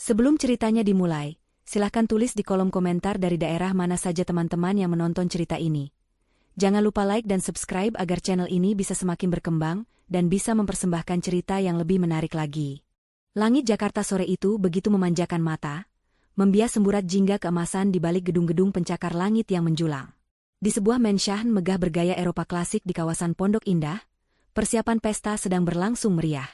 Sebelum ceritanya dimulai, silahkan tulis di kolom komentar dari daerah mana saja teman-teman yang menonton cerita ini. Jangan lupa like dan subscribe agar channel ini bisa semakin berkembang dan bisa mempersembahkan cerita yang lebih menarik lagi. Langit Jakarta sore itu begitu memanjakan mata, membias semburat jingga keemasan di balik gedung-gedung pencakar langit yang menjulang. Di sebuah mansion megah bergaya Eropa klasik di kawasan Pondok Indah, persiapan pesta sedang berlangsung meriah.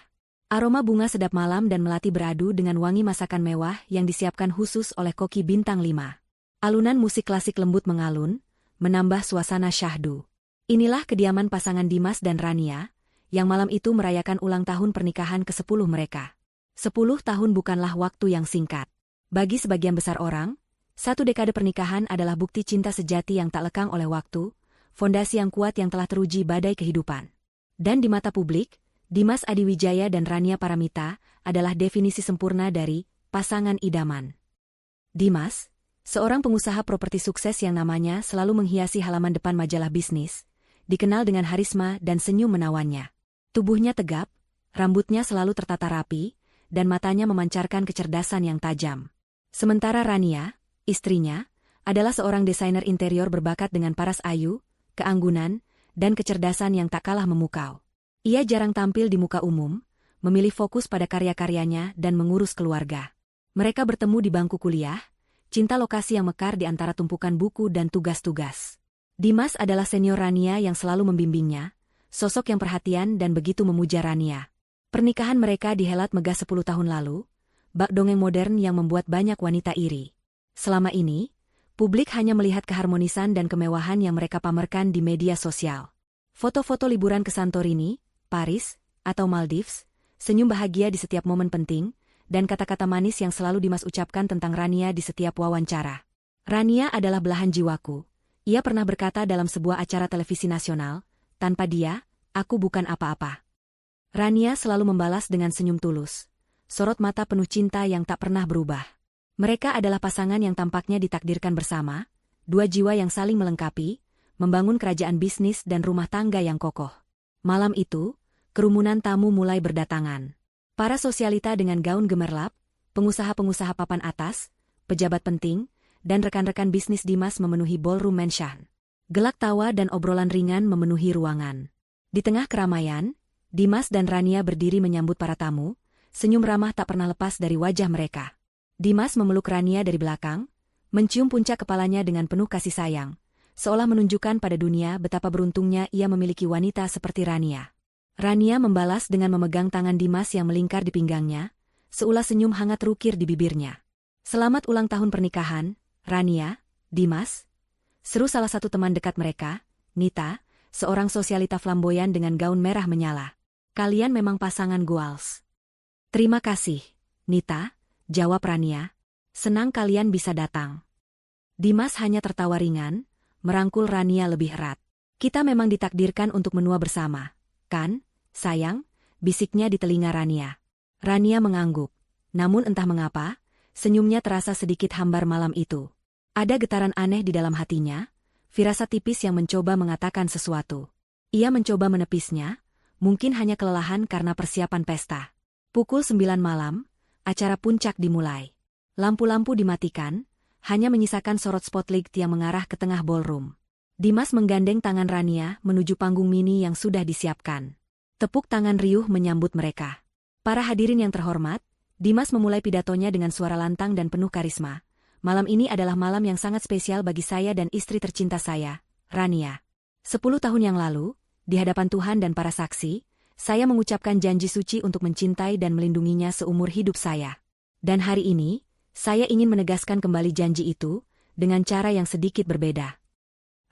Aroma bunga sedap malam dan melati beradu dengan wangi masakan mewah yang disiapkan khusus oleh koki bintang 5. Alunan musik klasik lembut mengalun, menambah suasana syahdu. Inilah kediaman pasangan Dimas dan Rania, yang malam itu merayakan ulang tahun pernikahan ke-10 mereka. 10 tahun bukanlah waktu yang singkat. Bagi sebagian besar orang, 1 dekade pernikahan adalah bukti cinta sejati yang tak lekang oleh waktu, fondasi yang kuat yang telah teruji badai kehidupan. Dan di mata publik, Dimas Adiwijaya dan Rania Paramita adalah definisi sempurna dari pasangan idaman. Dimas, seorang pengusaha properti sukses yang namanya selalu menghiasi halaman depan majalah bisnis, dikenal dengan harisma dan senyum menawannya. Tubuhnya tegap, rambutnya selalu tertata rapi, dan matanya memancarkan kecerdasan yang tajam. Sementara Rania, istrinya, adalah seorang desainer interior berbakat dengan paras ayu, keanggunan, dan kecerdasan yang tak kalah memukau. Ia jarang tampil di muka umum, memilih fokus pada karya-karyanya dan mengurus keluarga. Mereka bertemu di bangku kuliah, cinta lokasi yang mekar di antara tumpukan buku dan tugas-tugas. Dimas adalah senior Rania yang selalu membimbingnya, sosok yang perhatian dan begitu memuja Rania. Pernikahan mereka dihelat megah 10 tahun lalu, bak dongeng modern yang membuat banyak wanita iri. Selama ini, publik hanya melihat keharmonisan dan kemewahan yang mereka pamerkan di media sosial. Foto-foto liburan ke Santorini, Paris, atau Maldives, senyum bahagia di setiap momen penting, dan kata-kata manis yang selalu Dimas ucapkan tentang Rania di setiap wawancara. Rania adalah belahan jiwaku. Ia pernah berkata dalam sebuah acara televisi nasional, tanpa dia, aku bukan apa-apa. Rania selalu membalas dengan senyum tulus, sorot mata penuh cinta yang tak pernah berubah. Mereka adalah pasangan yang tampaknya ditakdirkan bersama, 2 jiwa yang saling melengkapi, membangun kerajaan bisnis dan rumah tangga yang kokoh. Malam itu, kerumunan tamu mulai berdatangan. Para sosialita dengan gaun gemerlap, pengusaha-pengusaha papan atas, pejabat penting, dan rekan-rekan bisnis Dimas memenuhi ballroom mansion. Gelak tawa dan obrolan ringan memenuhi ruangan. Di tengah keramaian, Dimas dan Rania berdiri menyambut para tamu, senyum ramah tak pernah lepas dari wajah mereka. Dimas memeluk Rania dari belakang, mencium puncak kepalanya dengan penuh kasih sayang, seolah menunjukkan pada dunia betapa beruntungnya ia memiliki wanita seperti Rania. Rania membalas dengan memegang tangan Dimas yang melingkar di pinggangnya, seulas senyum hangat rukir di bibirnya. Selamat ulang tahun pernikahan, Rania, Dimas, seru salah satu teman dekat mereka, Nita, seorang sosialita flamboyan dengan gaun merah menyala. Kalian memang pasangan goals. Terima kasih, Nita, jawab Rania. Senang kalian bisa datang. Dimas hanya tertawa ringan, merangkul Rania lebih erat. Kita memang ditakdirkan untuk menua bersama, kan, sayang? Bisiknya di telinga Rania. Rania mengangguk. Namun entah mengapa, senyumnya terasa sedikit hambar malam itu. Ada getaran aneh di dalam hatinya, firasat tipis yang mencoba mengatakan sesuatu. Ia mencoba menepisnya, mungkin hanya kelelahan karena persiapan pesta. Pukul 9 malam, acara puncak dimulai. Lampu-lampu dimatikan, hanya menyisakan sorot spotlight yang mengarah ke tengah ballroom. Dimas menggandeng tangan Rania menuju panggung mini yang sudah disiapkan. Tepuk tangan riuh menyambut mereka. Para hadirin yang terhormat, Dimas memulai pidatonya dengan suara lantang dan penuh karisma. Malam ini adalah malam yang sangat spesial bagi saya dan istri tercinta saya, Rania. 10 tahun yang lalu, di hadapan Tuhan dan para saksi, saya mengucapkan janji suci untuk mencintai dan melindunginya seumur hidup saya. Dan hari ini, saya ingin menegaskan kembali janji itu, dengan cara yang sedikit berbeda.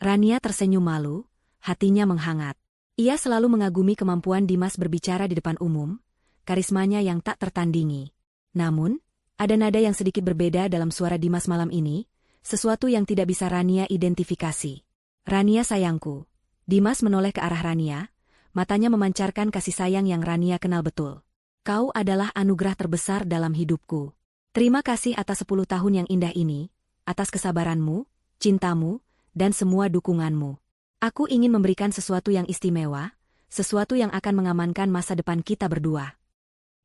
Rania tersenyum malu, hatinya menghangat. Ia selalu mengagumi kemampuan Dimas berbicara di depan umum, karismanya yang tak tertandingi. Namun, ada nada yang sedikit berbeda dalam suara Dimas malam ini, sesuatu yang tidak bisa Rania identifikasi. Rania sayangku. Dimas menoleh ke arah Rania, matanya memancarkan kasih sayang yang Rania kenal betul. Kau adalah anugerah terbesar dalam hidupku. Terima kasih atas 10 tahun yang indah ini, atas kesabaranmu, cintamu, dan semua dukunganmu. Aku ingin memberikan sesuatu yang istimewa, sesuatu yang akan mengamankan masa depan kita berdua.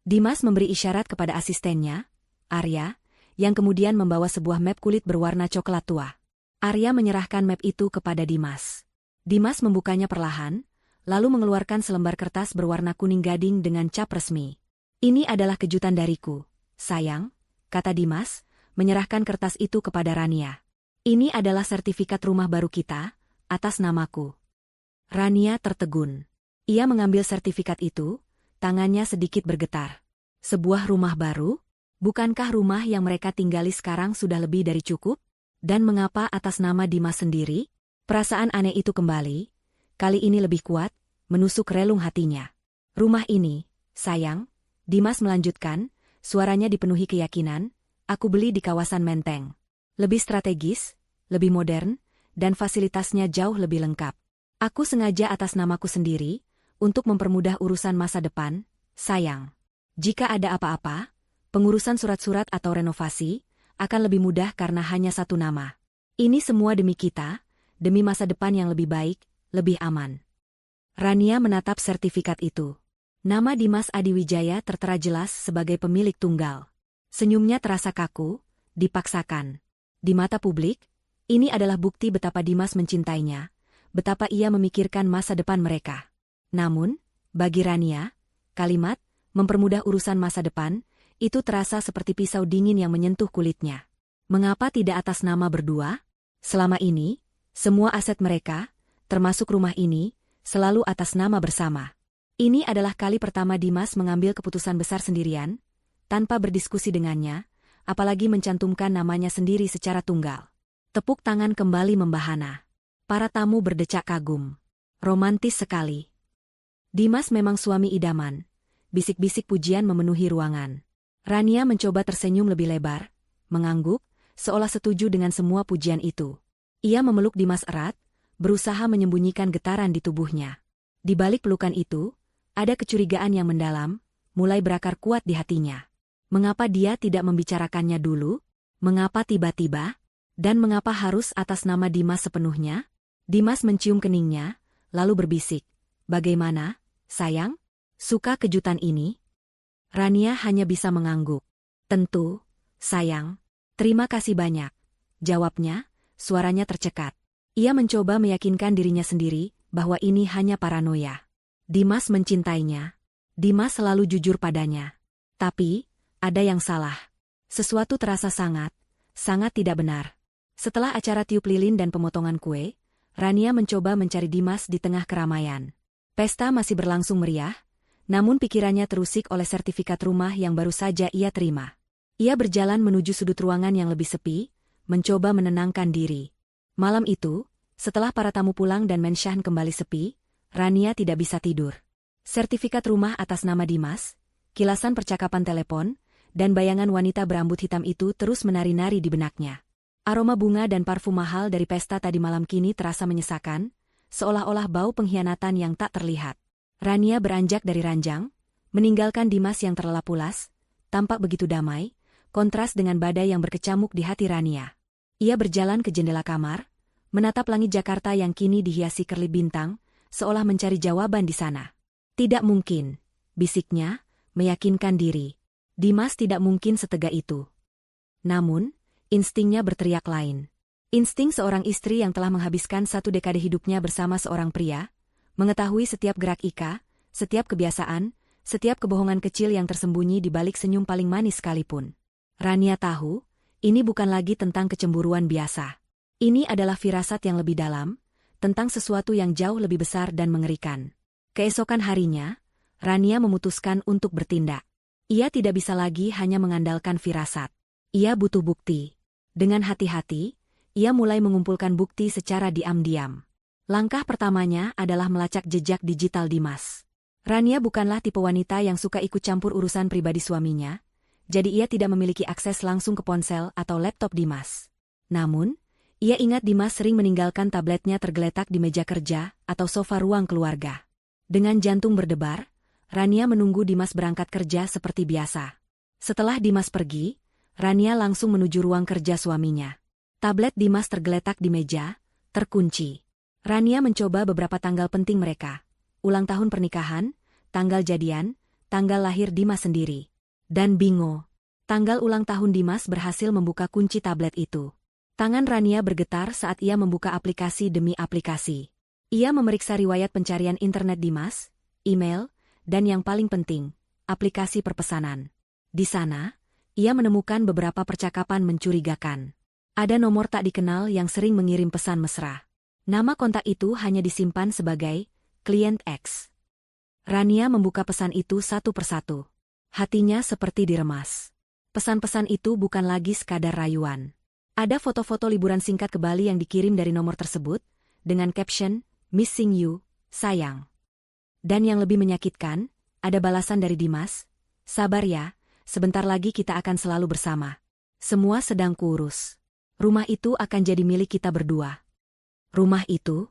Dimas memberi isyarat kepada asistennya, Arya, yang kemudian membawa sebuah map kulit berwarna coklat tua. Arya menyerahkan map itu kepada Dimas. Dimas membukanya perlahan, lalu mengeluarkan selembar kertas berwarna kuning gading dengan cap resmi. Ini adalah kejutan dariku, sayang, kata Dimas, menyerahkan kertas itu kepada Rania. Ini adalah sertifikat rumah baru kita, atas namaku. Rania tertegun. Ia mengambil sertifikat itu, tangannya sedikit bergetar. Sebuah rumah baru? Bukankah rumah yang mereka tinggali sekarang sudah lebih dari cukup? Dan mengapa atas nama Dimas sendiri? Perasaan aneh itu kembali, kali ini lebih kuat, menusuk relung hatinya. Rumah ini, sayang, Dimas melanjutkan, suaranya dipenuhi keyakinan, aku beli di kawasan Menteng. Lebih strategis, lebih modern, dan fasilitasnya jauh lebih lengkap. Aku sengaja atas namaku sendiri, untuk mempermudah urusan masa depan, sayang. Jika ada apa-apa, pengurusan surat-surat atau renovasi, akan lebih mudah karena hanya satu nama. Ini semua demi kita, demi masa depan yang lebih baik, lebih aman. Rania menatap sertifikat itu. Nama Dimas Adiwijaya tertera jelas sebagai pemilik tunggal. Senyumnya terasa kaku, dipaksakan. Di mata publik, ini adalah bukti betapa Dimas mencintainya, betapa ia memikirkan masa depan mereka. Namun, bagi Rania, kalimat, mempermudah urusan masa depan, itu terasa seperti pisau dingin yang menyentuh kulitnya. Mengapa tidak atas nama berdua? Selama ini, semua aset mereka, termasuk rumah ini, selalu atas nama bersama. Ini adalah kali pertama Dimas mengambil keputusan besar sendirian, tanpa berdiskusi dengannya, apalagi mencantumkan namanya sendiri secara tunggal. Tepuk tangan kembali membahana. Para tamu berdecak kagum. Romantis sekali. Dimas memang suami idaman. Bisik-bisik pujian memenuhi ruangan. Rania mencoba tersenyum lebih lebar, mengangguk, seolah setuju dengan semua pujian itu. Ia memeluk Dimas erat, berusaha menyembunyikan getaran di tubuhnya. Di balik pelukan itu, ada kecurigaan yang mendalam, mulai berakar kuat di hatinya. Mengapa dia tidak membicarakannya dulu? Mengapa tiba-tiba? Dan mengapa harus atas nama Dimas sepenuhnya? Dimas mencium keningnya, lalu berbisik, "Bagaimana, sayang? Suka kejutan ini?" Rania hanya bisa mengangguk. "Tentu, sayang. Terima kasih banyak," jawabnya, suaranya tercekat. Ia mencoba meyakinkan dirinya sendiri bahwa ini hanya paranoia. Dimas mencintainya. Dimas selalu jujur padanya. Tapi, ada yang salah. Sesuatu terasa sangat tidak benar. Setelah acara tiup lilin dan pemotongan kue, Rania mencoba mencari Dimas di tengah keramaian. Pesta masih berlangsung meriah, namun pikirannya terusik oleh sertifikat rumah yang baru saja ia terima. Ia berjalan menuju sudut ruangan yang lebih sepi, mencoba menenangkan diri. Malam itu, setelah para tamu pulang dan Menshan kembali sepi, Rania tidak bisa tidur. Sertifikat rumah atas nama Dimas, kilasan percakapan telepon, dan bayangan wanita berambut hitam itu terus menari-nari di benaknya. Aroma bunga dan parfum mahal dari pesta tadi malam kini terasa menyesakan, seolah-olah bau pengkhianatan yang tak terlihat. Rania beranjak dari ranjang, meninggalkan Dimas yang terlelap pulas, tampak begitu damai, kontras dengan badai yang berkecamuk di hati Rania. Ia berjalan ke jendela kamar, menatap langit Jakarta yang kini dihiasi kerlip bintang, seolah mencari jawaban di sana. Tidak mungkin, bisiknya, meyakinkan diri. Dimas tidak mungkin setega itu. Namun, instingnya berteriak lain. Insting seorang istri yang telah menghabiskan 1 dekade hidupnya bersama seorang pria, mengetahui setiap gerak Ika, setiap kebiasaan, setiap kebohongan kecil yang tersembunyi di balik senyum paling manis sekalipun. Rania tahu, ini bukan lagi tentang kecemburuan biasa. Ini adalah firasat yang lebih dalam, tentang sesuatu yang jauh lebih besar dan mengerikan. Keesokan harinya, Rania memutuskan untuk bertindak. Ia tidak bisa lagi hanya mengandalkan firasat. Ia butuh bukti. Dengan hati-hati, ia mulai mengumpulkan bukti secara diam-diam. Langkah pertamanya adalah melacak jejak digital Dimas. Rania bukanlah tipe wanita yang suka ikut campur urusan pribadi suaminya, jadi ia tidak memiliki akses langsung ke ponsel atau laptop Dimas. Namun, ia ingat Dimas sering meninggalkan tabletnya tergeletak di meja kerja atau sofa ruang keluarga. Dengan jantung berdebar, Rania menunggu Dimas berangkat kerja seperti biasa. Setelah Dimas pergi, Rania langsung menuju ruang kerja suaminya. Tablet Dimas tergeletak di meja, terkunci. Rania mencoba beberapa tanggal penting mereka. Ulang tahun pernikahan, tanggal jadian, tanggal lahir Dimas sendiri. Dan bingo. Tanggal ulang tahun Dimas berhasil membuka kunci tablet itu. Tangan Rania bergetar saat ia membuka aplikasi demi aplikasi. Ia memeriksa riwayat pencarian internet Dimas, email, dan yang paling penting, aplikasi perpesanan. Di sana, ia menemukan beberapa percakapan mencurigakan. Ada nomor tak dikenal yang sering mengirim pesan mesra. Nama kontak itu hanya disimpan sebagai klien X. Rania membuka pesan itu satu persatu. Hatinya seperti diremas. Pesan-pesan itu bukan lagi sekadar rayuan. Ada foto-foto liburan singkat ke Bali yang dikirim dari nomor tersebut, dengan caption, "Missing you, sayang." Dan yang lebih menyakitkan, ada balasan dari Dimas, "Sabar ya, sebentar lagi kita akan selalu bersama. Semua sedang kuurus. Rumah itu akan jadi milik kita berdua." Rumah itu?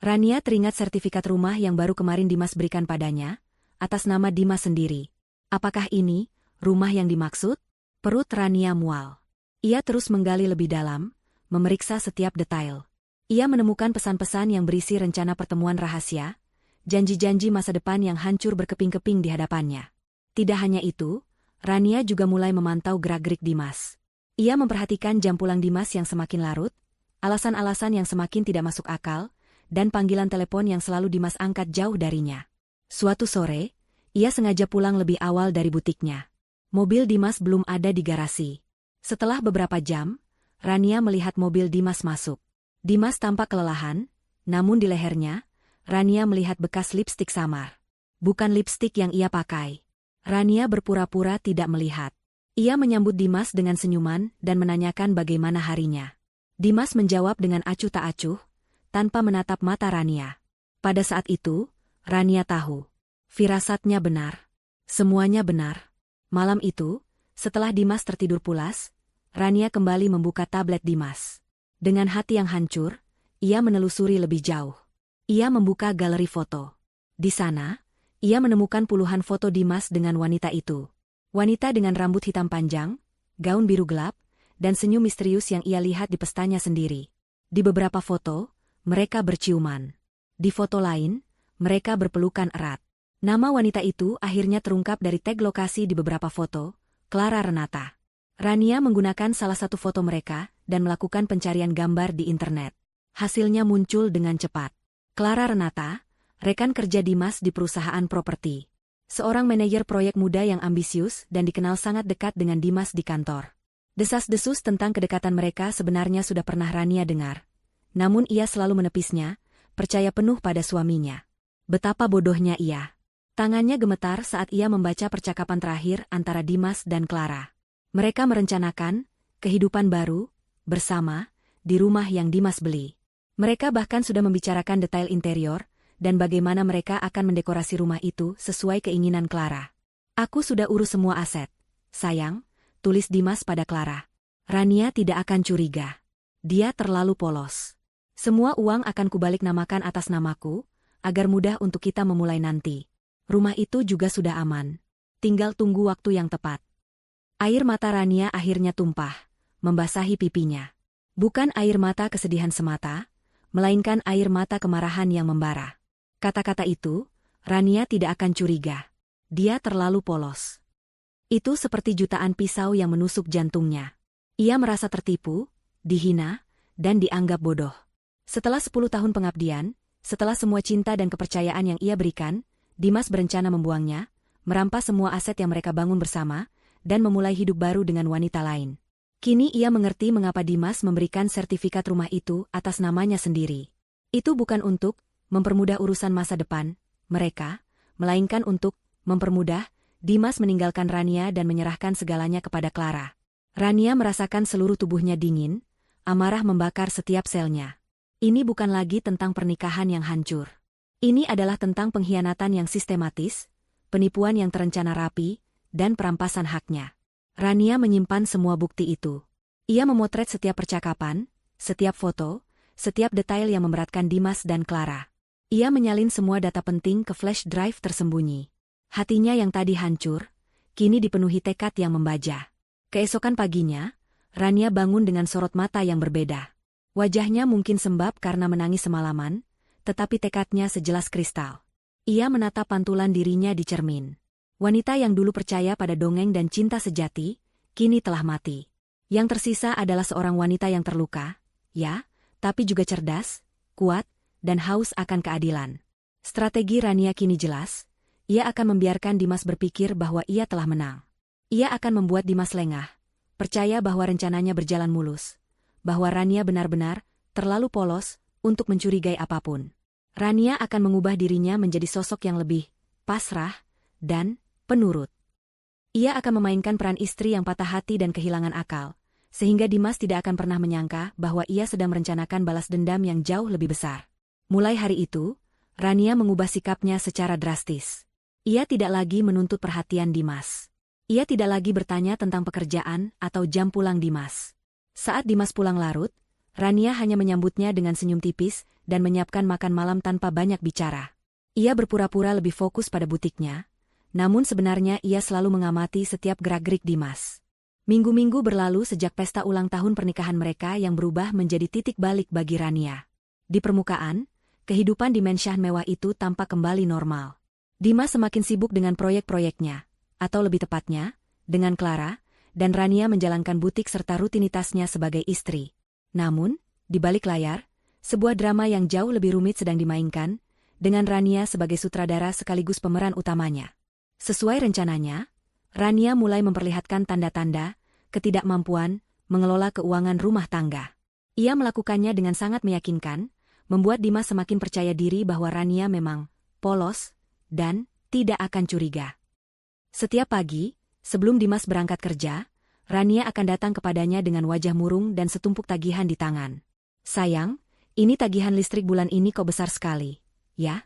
Rania teringat sertifikat rumah yang baru kemarin Dimas berikan padanya, atas nama Dimas sendiri. Apakah ini rumah yang dimaksud? Perut Rania mual. Ia terus menggali lebih dalam, memeriksa setiap detail. Ia menemukan pesan-pesan yang berisi rencana pertemuan rahasia, janji-janji masa depan yang hancur berkeping-keping di hadapannya. Tidak hanya itu, Rania juga mulai memantau gerak-gerik Dimas. Ia memperhatikan jam pulang Dimas yang semakin larut, alasan-alasan yang semakin tidak masuk akal, dan panggilan telepon yang selalu Dimas angkat jauh darinya. Suatu sore, ia sengaja pulang lebih awal dari butiknya. Mobil Dimas belum ada di garasi. Setelah beberapa jam, Rania melihat mobil Dimas masuk. Dimas tampak kelelahan, namun di lehernya, Rania melihat bekas lipstik samar. Bukan lipstik yang ia pakai. Rania berpura-pura tidak melihat. Ia menyambut Dimas dengan senyuman dan menanyakan bagaimana harinya. Dimas menjawab dengan acuh tak acuh, tanpa menatap mata Rania. Pada saat itu, Rania tahu. Firasatnya benar. Semuanya benar. Malam itu, setelah Dimas tertidur pulas, Rania kembali membuka tablet Dimas. Dengan hati yang hancur, ia menelusuri lebih jauh. Ia membuka galeri foto. Di sana, ia menemukan puluhan foto Dimas dengan wanita itu. Wanita dengan rambut hitam panjang, gaun biru gelap, dan senyum misterius yang ia lihat di pestanya sendiri. Di beberapa foto, mereka berciuman. Di foto lain, mereka berpelukan erat. Nama wanita itu akhirnya terungkap dari tag lokasi di beberapa foto, Clara Renata. Rania menggunakan salah satu foto mereka dan melakukan pencarian gambar di internet. Hasilnya muncul dengan cepat. Clara Renata, rekan kerja Dimas di perusahaan properti. Seorang manajer proyek muda yang ambisius dan dikenal sangat dekat dengan Dimas di kantor. Desas-desus tentang kedekatan mereka sebenarnya sudah pernah Rania dengar. Namun ia selalu menepisnya, percaya penuh pada suaminya. Betapa bodohnya ia. Tangannya gemetar saat ia membaca percakapan terakhir antara Dimas dan Clara. Mereka merencanakan kehidupan baru, bersama, di rumah yang Dimas beli. Mereka bahkan sudah membicarakan detail interior, dan bagaimana mereka akan mendekorasi rumah itu sesuai keinginan Clara. "Aku sudah urus semua aset, sayang," tulis Dimas pada Clara. Rania tidak akan curiga. Dia terlalu polos. "Semua uang akan kubalik namakan atas namaku, agar mudah untuk kita memulai nanti. Rumah itu juga sudah aman. Tinggal tunggu waktu yang tepat." Air mata Rania akhirnya tumpah, membasahi pipinya. Bukan air mata kesedihan semata, melainkan air mata kemarahan yang membara. Kata-kata itu, Rania tidak akan curiga. Dia terlalu polos. Itu seperti jutaan pisau yang menusuk jantungnya. Ia merasa tertipu, dihina, dan dianggap bodoh. Setelah 10 tahun pengabdian, setelah semua cinta dan kepercayaan yang ia berikan, Dimas berencana membuangnya, merampas semua aset yang mereka bangun bersama, dan memulai hidup baru dengan wanita lain. Kini ia mengerti mengapa Dimas memberikan sertifikat rumah itu atas namanya sendiri. Itu bukan untuk mempermudah urusan masa depan mereka, melainkan untuk mempermudah Dimas meninggalkan Rania dan menyerahkan segalanya kepada Clara. Rania merasakan seluruh tubuhnya dingin, amarah membakar setiap selnya. Ini bukan lagi tentang pernikahan yang hancur. Ini adalah tentang pengkhianatan yang sistematis, penipuan yang terencana rapi, dan perampasan haknya. Rania menyimpan semua bukti itu. Ia memotret setiap percakapan, setiap foto, setiap detail yang memberatkan Dimas dan Clara. Ia menyalin semua data penting ke flash drive tersembunyi. Hatinya yang tadi hancur, kini dipenuhi tekad yang membaja. Keesokan paginya, Rania bangun dengan sorot mata yang berbeda. Wajahnya mungkin sembab karena menangis semalaman, tetapi tekadnya sejelas kristal. Ia menatap pantulan dirinya di cermin. Wanita yang dulu percaya pada dongeng dan cinta sejati, kini telah mati. Yang tersisa adalah seorang wanita yang terluka, ya, tapi juga cerdas, kuat, dan haus akan keadilan. Strategi Rania kini jelas, ia akan membiarkan Dimas berpikir bahwa ia telah menang. Ia akan membuat Dimas lengah, percaya bahwa rencananya berjalan mulus, bahwa Rania benar-benar terlalu polos untuk mencurigai apapun. Rania akan mengubah dirinya menjadi sosok yang lebih pasrah dan penurut. Ia akan memainkan peran istri yang patah hati dan kehilangan akal, sehingga Dimas tidak akan pernah menyangka bahwa ia sedang merencanakan balas dendam yang jauh lebih besar. Mulai hari itu, Rania mengubah sikapnya secara drastis. Ia tidak lagi menuntut perhatian Dimas. Ia tidak lagi bertanya tentang pekerjaan atau jam pulang Dimas. Saat Dimas pulang larut, Rania hanya menyambutnya dengan senyum tipis dan menyiapkan makan malam tanpa banyak bicara. Ia berpura-pura lebih fokus pada butiknya, namun sebenarnya ia selalu mengamati setiap gerak-gerik Dimas. Minggu-minggu berlalu sejak pesta ulang tahun pernikahan mereka yang berubah menjadi titik balik bagi Rania. Di permukaan, kehidupan di mansion mewah itu tampak kembali normal. Dimas semakin sibuk dengan proyek-proyeknya, atau lebih tepatnya, dengan Clara, dan Rania menjalankan butik serta rutinitasnya sebagai istri. Namun, di balik layar, sebuah drama yang jauh lebih rumit sedang dimainkan, dengan Rania sebagai sutradara sekaligus pemeran utamanya. Sesuai rencananya, Rania mulai memperlihatkan tanda-tanda ketidakmampuan mengelola keuangan rumah tangga. Ia melakukannya dengan sangat meyakinkan, membuat Dimas semakin percaya diri bahwa Rania memang polos dan tidak akan curiga. Setiap pagi, sebelum Dimas berangkat kerja, Rania akan datang kepadanya dengan wajah murung dan setumpuk tagihan di tangan. "Sayang, ini tagihan listrik bulan ini kok besar sekali, ya?"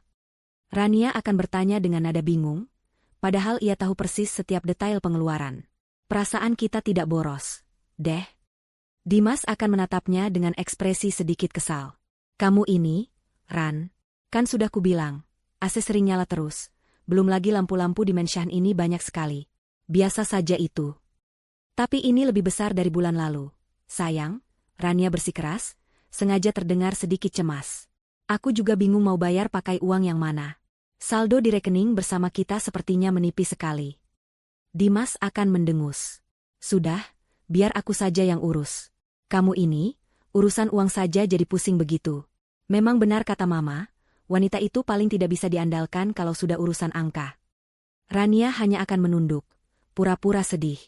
Rania akan bertanya dengan nada bingung, padahal ia tahu persis setiap detail pengeluaran. "Perasaan kita tidak boros, deh." Dimas akan menatapnya dengan ekspresi sedikit kesal. "Kamu ini, Ran, kan sudah kubilang, AC sering nyala terus, belum lagi lampu-lampu di mansion ini banyak sekali. Biasa saja itu." "Tapi ini lebih besar dari bulan lalu, sayang," Rania bersikeras, sengaja terdengar sedikit cemas. "Aku juga bingung mau bayar pakai uang yang mana. Saldo di rekening bersama kita sepertinya menipis sekali." Dimas akan mendengus. "Sudah, biar aku saja yang urus. Kamu ini, urusan uang saja jadi pusing begitu. Memang benar kata Mama, wanita itu paling tidak bisa diandalkan kalau sudah urusan angka." Rania hanya akan menunduk, pura-pura sedih.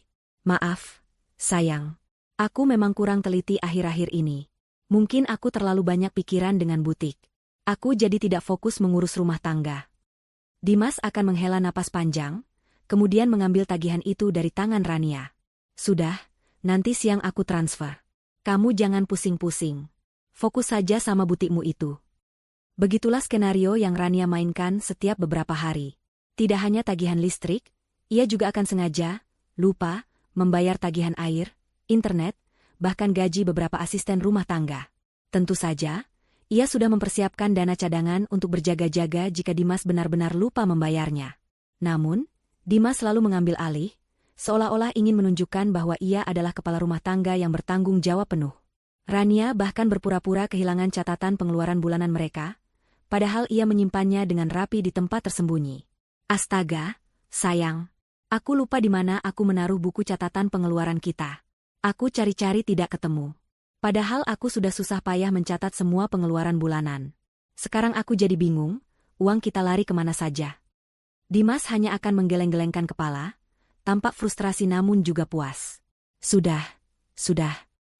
"Maaf, sayang. Aku memang kurang teliti akhir-akhir ini. Mungkin aku terlalu banyak pikiran dengan butik. Aku jadi tidak fokus mengurus rumah tangga." Dimas akan menghela napas panjang, kemudian mengambil tagihan itu dari tangan Rania. "Sudah, nanti siang aku transfer. Kamu jangan pusing-pusing. Fokus saja sama butikmu itu." Begitulah skenario yang Rania mainkan setiap beberapa hari. Tidak hanya tagihan listrik, ia juga akan sengaja lupa membayar tagihan air, internet, bahkan gaji beberapa asisten rumah tangga. Tentu saja, ia sudah mempersiapkan dana cadangan untuk berjaga-jaga jika Dimas benar-benar lupa membayarnya. Namun, Dimas selalu mengambil alih, seolah-olah ingin menunjukkan bahwa ia adalah kepala rumah tangga yang bertanggung jawab penuh. Rania bahkan berpura-pura kehilangan catatan pengeluaran bulanan mereka, padahal ia menyimpannya dengan rapi di tempat tersembunyi. "Astaga, sayang. Aku lupa di mana aku menaruh buku catatan pengeluaran kita. Aku cari-cari tidak ketemu. Padahal aku sudah susah payah mencatat semua pengeluaran bulanan. Sekarang aku jadi bingung, uang kita lari kemana saja." Dimas hanya akan menggeleng-gelengkan kepala, tampak frustrasi namun juga puas. Sudah.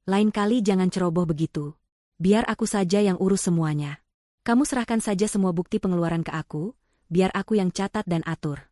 Lain kali jangan ceroboh begitu. Biar aku saja yang urus semuanya. Kamu serahkan saja semua bukti pengeluaran ke aku, biar aku yang catat dan atur."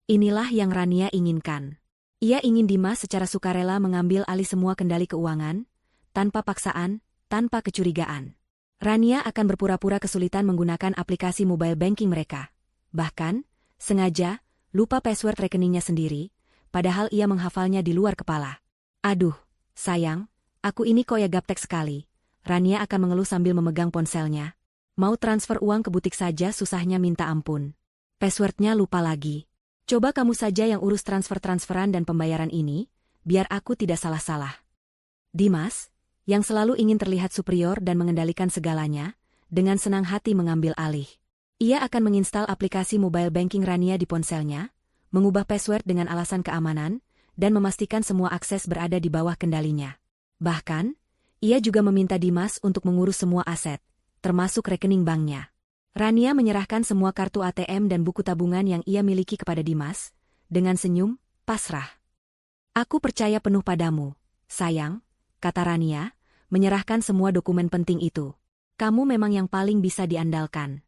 Inilah yang Rania inginkan. Ia ingin Dimas secara sukarela mengambil alih semua kendali keuangan, tanpa paksaan, tanpa kecurigaan. Rania akan berpura-pura kesulitan menggunakan aplikasi mobile banking mereka. Bahkan, sengaja, lupa password rekeningnya sendiri, padahal ia menghafalnya di luar kepala. "Aduh, sayang, aku ini kok ya gaptek sekali." Rania akan mengeluh sambil memegang ponselnya. Mau transfer uang ke butik saja susahnya minta ampun. Passwordnya lupa lagi. "Coba kamu saja yang urus transfer-transferan dan pembayaran ini, biar aku tidak salah-salah." Dimas, yang selalu ingin terlihat superior dan mengendalikan segalanya, dengan senang hati mengambil alih. Ia akan menginstal aplikasi mobile banking Rania di ponselnya, mengubah password dengan alasan keamanan, dan memastikan semua akses berada di bawah kendalinya. Bahkan, ia juga meminta Dimas untuk mengurus semua aset, termasuk rekening banknya. Rania menyerahkan semua kartu ATM dan buku tabungan yang ia miliki kepada Dimas, dengan senyum, pasrah. "Aku percaya penuh padamu, sayang," kata Rania, menyerahkan semua dokumen penting itu. "Kamu memang yang paling bisa diandalkan."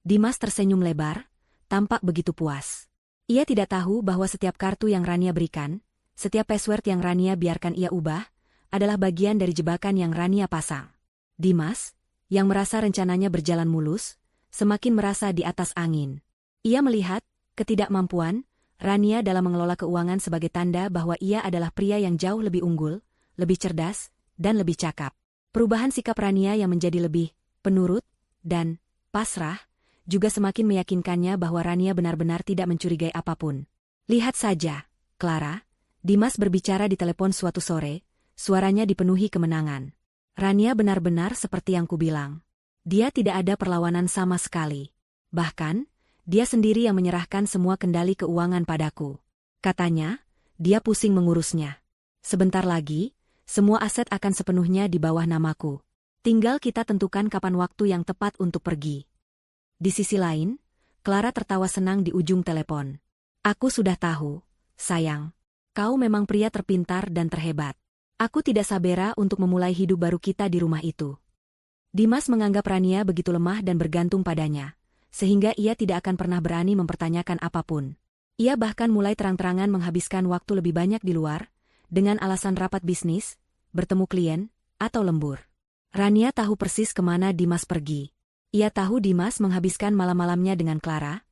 Dimas tersenyum lebar, tampak begitu puas. Ia tidak tahu bahwa setiap kartu yang Rania berikan, setiap password yang Rania biarkan ia ubah, adalah bagian dari jebakan yang Rania pasang. Dimas, yang merasa rencananya berjalan mulus, semakin merasa di atas angin. Ia melihat ketidakmampuan Rania dalam mengelola keuangan sebagai tanda bahwa ia adalah pria yang jauh lebih unggul, lebih cerdas, dan lebih cakap. Perubahan sikap Rania yang menjadi lebih penurut dan pasrah juga semakin meyakinkannya bahwa Rania benar-benar tidak mencurigai apapun. "Lihat saja, Clara," Dimas berbicara di telepon suatu sore, suaranya dipenuhi kemenangan. "Rania benar-benar seperti yang kubilang. Dia tidak ada perlawanan sama sekali. Bahkan, dia sendiri yang menyerahkan semua kendali keuangan padaku. Katanya, dia pusing mengurusnya. Sebentar lagi, semua aset akan sepenuhnya di bawah namaku. Tinggal kita tentukan kapan waktu yang tepat untuk pergi." Di sisi lain, Clara tertawa senang di ujung telepon. "Aku sudah tahu, sayang. Kau memang pria terpintar dan terhebat. Aku tidak sabar untuk memulai hidup baru kita di rumah itu." Dimas menganggap Rania begitu lemah dan bergantung padanya, sehingga ia tidak akan pernah berani mempertanyakan apapun. Ia bahkan mulai terang-terangan menghabiskan waktu lebih banyak di luar, dengan alasan rapat bisnis, bertemu klien, atau lembur. Rania tahu persis kemana Dimas pergi. Ia tahu Dimas menghabiskan malam-malamnya dengan Clara,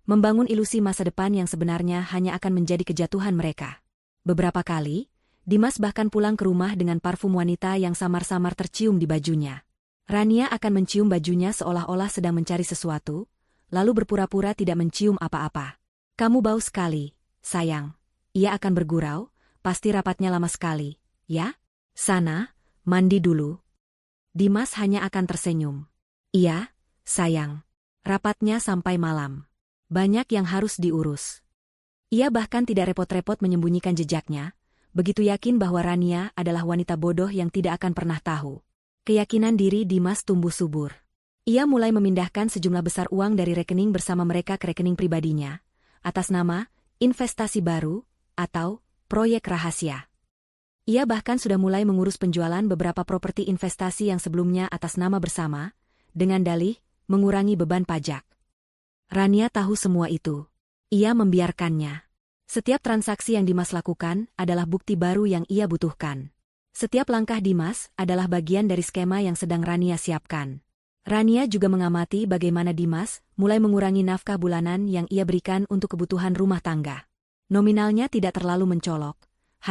membangun ilusi masa depan yang sebenarnya hanya akan menjadi kejatuhan mereka. Beberapa kali, Dimas bahkan pulang ke rumah dengan parfum wanita yang samar-samar tercium di bajunya. Rania akan mencium bajunya seolah-olah sedang mencari sesuatu, lalu berpura-pura tidak mencium apa-apa. "Kamu bau sekali, sayang." Ia akan bergurau, "Pasti rapatnya lama sekali, ya? Sana, mandi dulu." Dimas hanya akan tersenyum. "Iya, sayang. Rapatnya sampai malam. Banyak yang harus diurus." Ia bahkan tidak repot-repot menyembunyikan jejaknya, begitu yakin bahwa Rania adalah wanita bodoh yang tidak akan pernah tahu. Keyakinan diri Dimas tumbuh subur. Ia mulai memindahkan sejumlah besar uang dari rekening bersama mereka ke rekening pribadinya, atas nama investasi baru atau proyek rahasia. Ia bahkan sudah mulai mengurus penjualan beberapa properti investasi yang sebelumnya atas nama bersama, dengan dalih mengurangi beban pajak. Rania tahu semua itu. Ia membiarkannya. Setiap transaksi yang Dimas lakukan adalah bukti baru yang ia butuhkan. Setiap langkah Dimas adalah bagian dari skema yang sedang Rania siapkan. Rania juga mengamati bagaimana Dimas mulai mengurangi nafkah bulanan yang ia berikan untuk kebutuhan rumah tangga. Nominalnya tidak terlalu mencolok,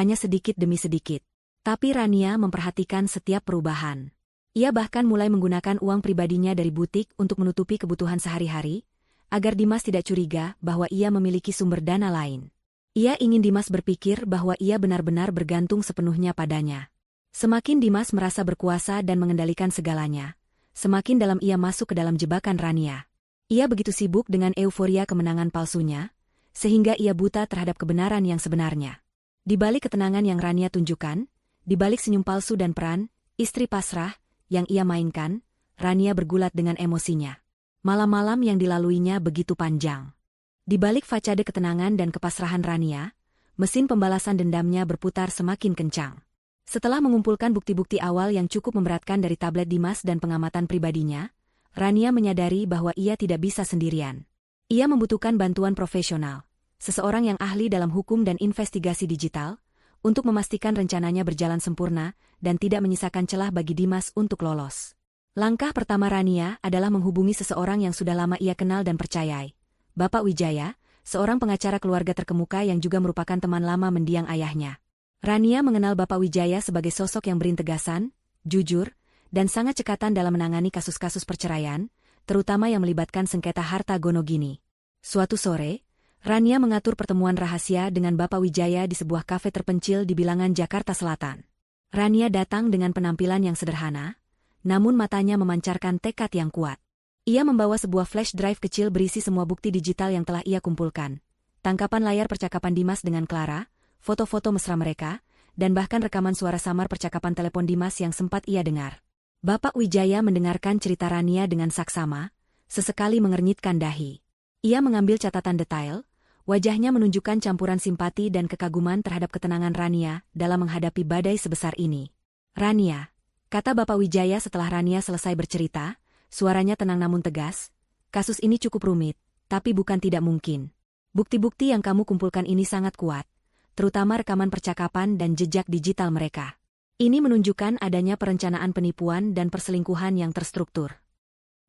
hanya sedikit demi sedikit. Tapi Rania memperhatikan setiap perubahan. Ia bahkan mulai menggunakan uang pribadinya dari butik untuk menutupi kebutuhan sehari-hari, agar Dimas tidak curiga bahwa ia memiliki sumber dana lain. Ia ingin Dimas berpikir bahwa ia benar-benar bergantung sepenuhnya padanya. Semakin Dimas merasa berkuasa dan mengendalikan segalanya, semakin dalam ia masuk ke dalam jebakan Rania. Ia begitu sibuk dengan euforia kemenangan palsunya, sehingga ia buta terhadap kebenaran yang sebenarnya. Di balik ketenangan yang Rania tunjukkan, di balik senyum palsu dan peran istri pasrah yang ia mainkan, Rania bergulat dengan emosinya. Malam-malam yang dilaluinya begitu panjang. Di balik facade ketenangan dan kepasrahan Rania, mesin pembalasan dendamnya berputar semakin kencang. Setelah mengumpulkan bukti-bukti awal yang cukup memberatkan dari tablet Dimas dan pengamatan pribadinya, Rania menyadari bahwa ia tidak bisa sendirian. Ia membutuhkan bantuan profesional, seseorang yang ahli dalam hukum dan investigasi digital, untuk memastikan rencananya berjalan sempurna dan tidak menyisakan celah bagi Dimas untuk lolos. Langkah pertama Rania adalah menghubungi seseorang yang sudah lama ia kenal dan percayai. Bapak Wijaya, seorang pengacara keluarga terkemuka yang juga merupakan teman lama mendiang ayahnya. Rania mengenal Bapak Wijaya sebagai sosok yang berintegasan, jujur, dan sangat cekatan dalam menangani kasus-kasus perceraian, terutama yang melibatkan sengketa harta gonogini. Suatu sore, Rania mengatur pertemuan rahasia dengan Bapak Wijaya di sebuah kafe terpencil di bilangan Jakarta Selatan. Rania datang dengan penampilan yang sederhana, namun matanya memancarkan tekad yang kuat. Ia membawa sebuah flash drive kecil berisi semua bukti digital yang telah ia kumpulkan. Tangkapan layar percakapan Dimas dengan Clara, foto-foto mesra mereka, dan bahkan rekaman suara samar percakapan telepon Dimas yang sempat ia dengar. Bapak Wijaya mendengarkan cerita Rania dengan saksama, sesekali mengernyitkan dahi. Ia mengambil catatan detail, wajahnya menunjukkan campuran simpati dan kekaguman terhadap ketenangan Rania dalam menghadapi badai sebesar ini. "Rania," kata Bapak Wijaya setelah Rania selesai bercerita, suaranya tenang namun tegas, "kasus ini cukup rumit, tapi bukan tidak mungkin. Bukti-bukti yang kamu kumpulkan ini sangat kuat, terutama rekaman percakapan dan jejak digital mereka. Ini menunjukkan adanya perencanaan penipuan dan perselingkuhan yang terstruktur."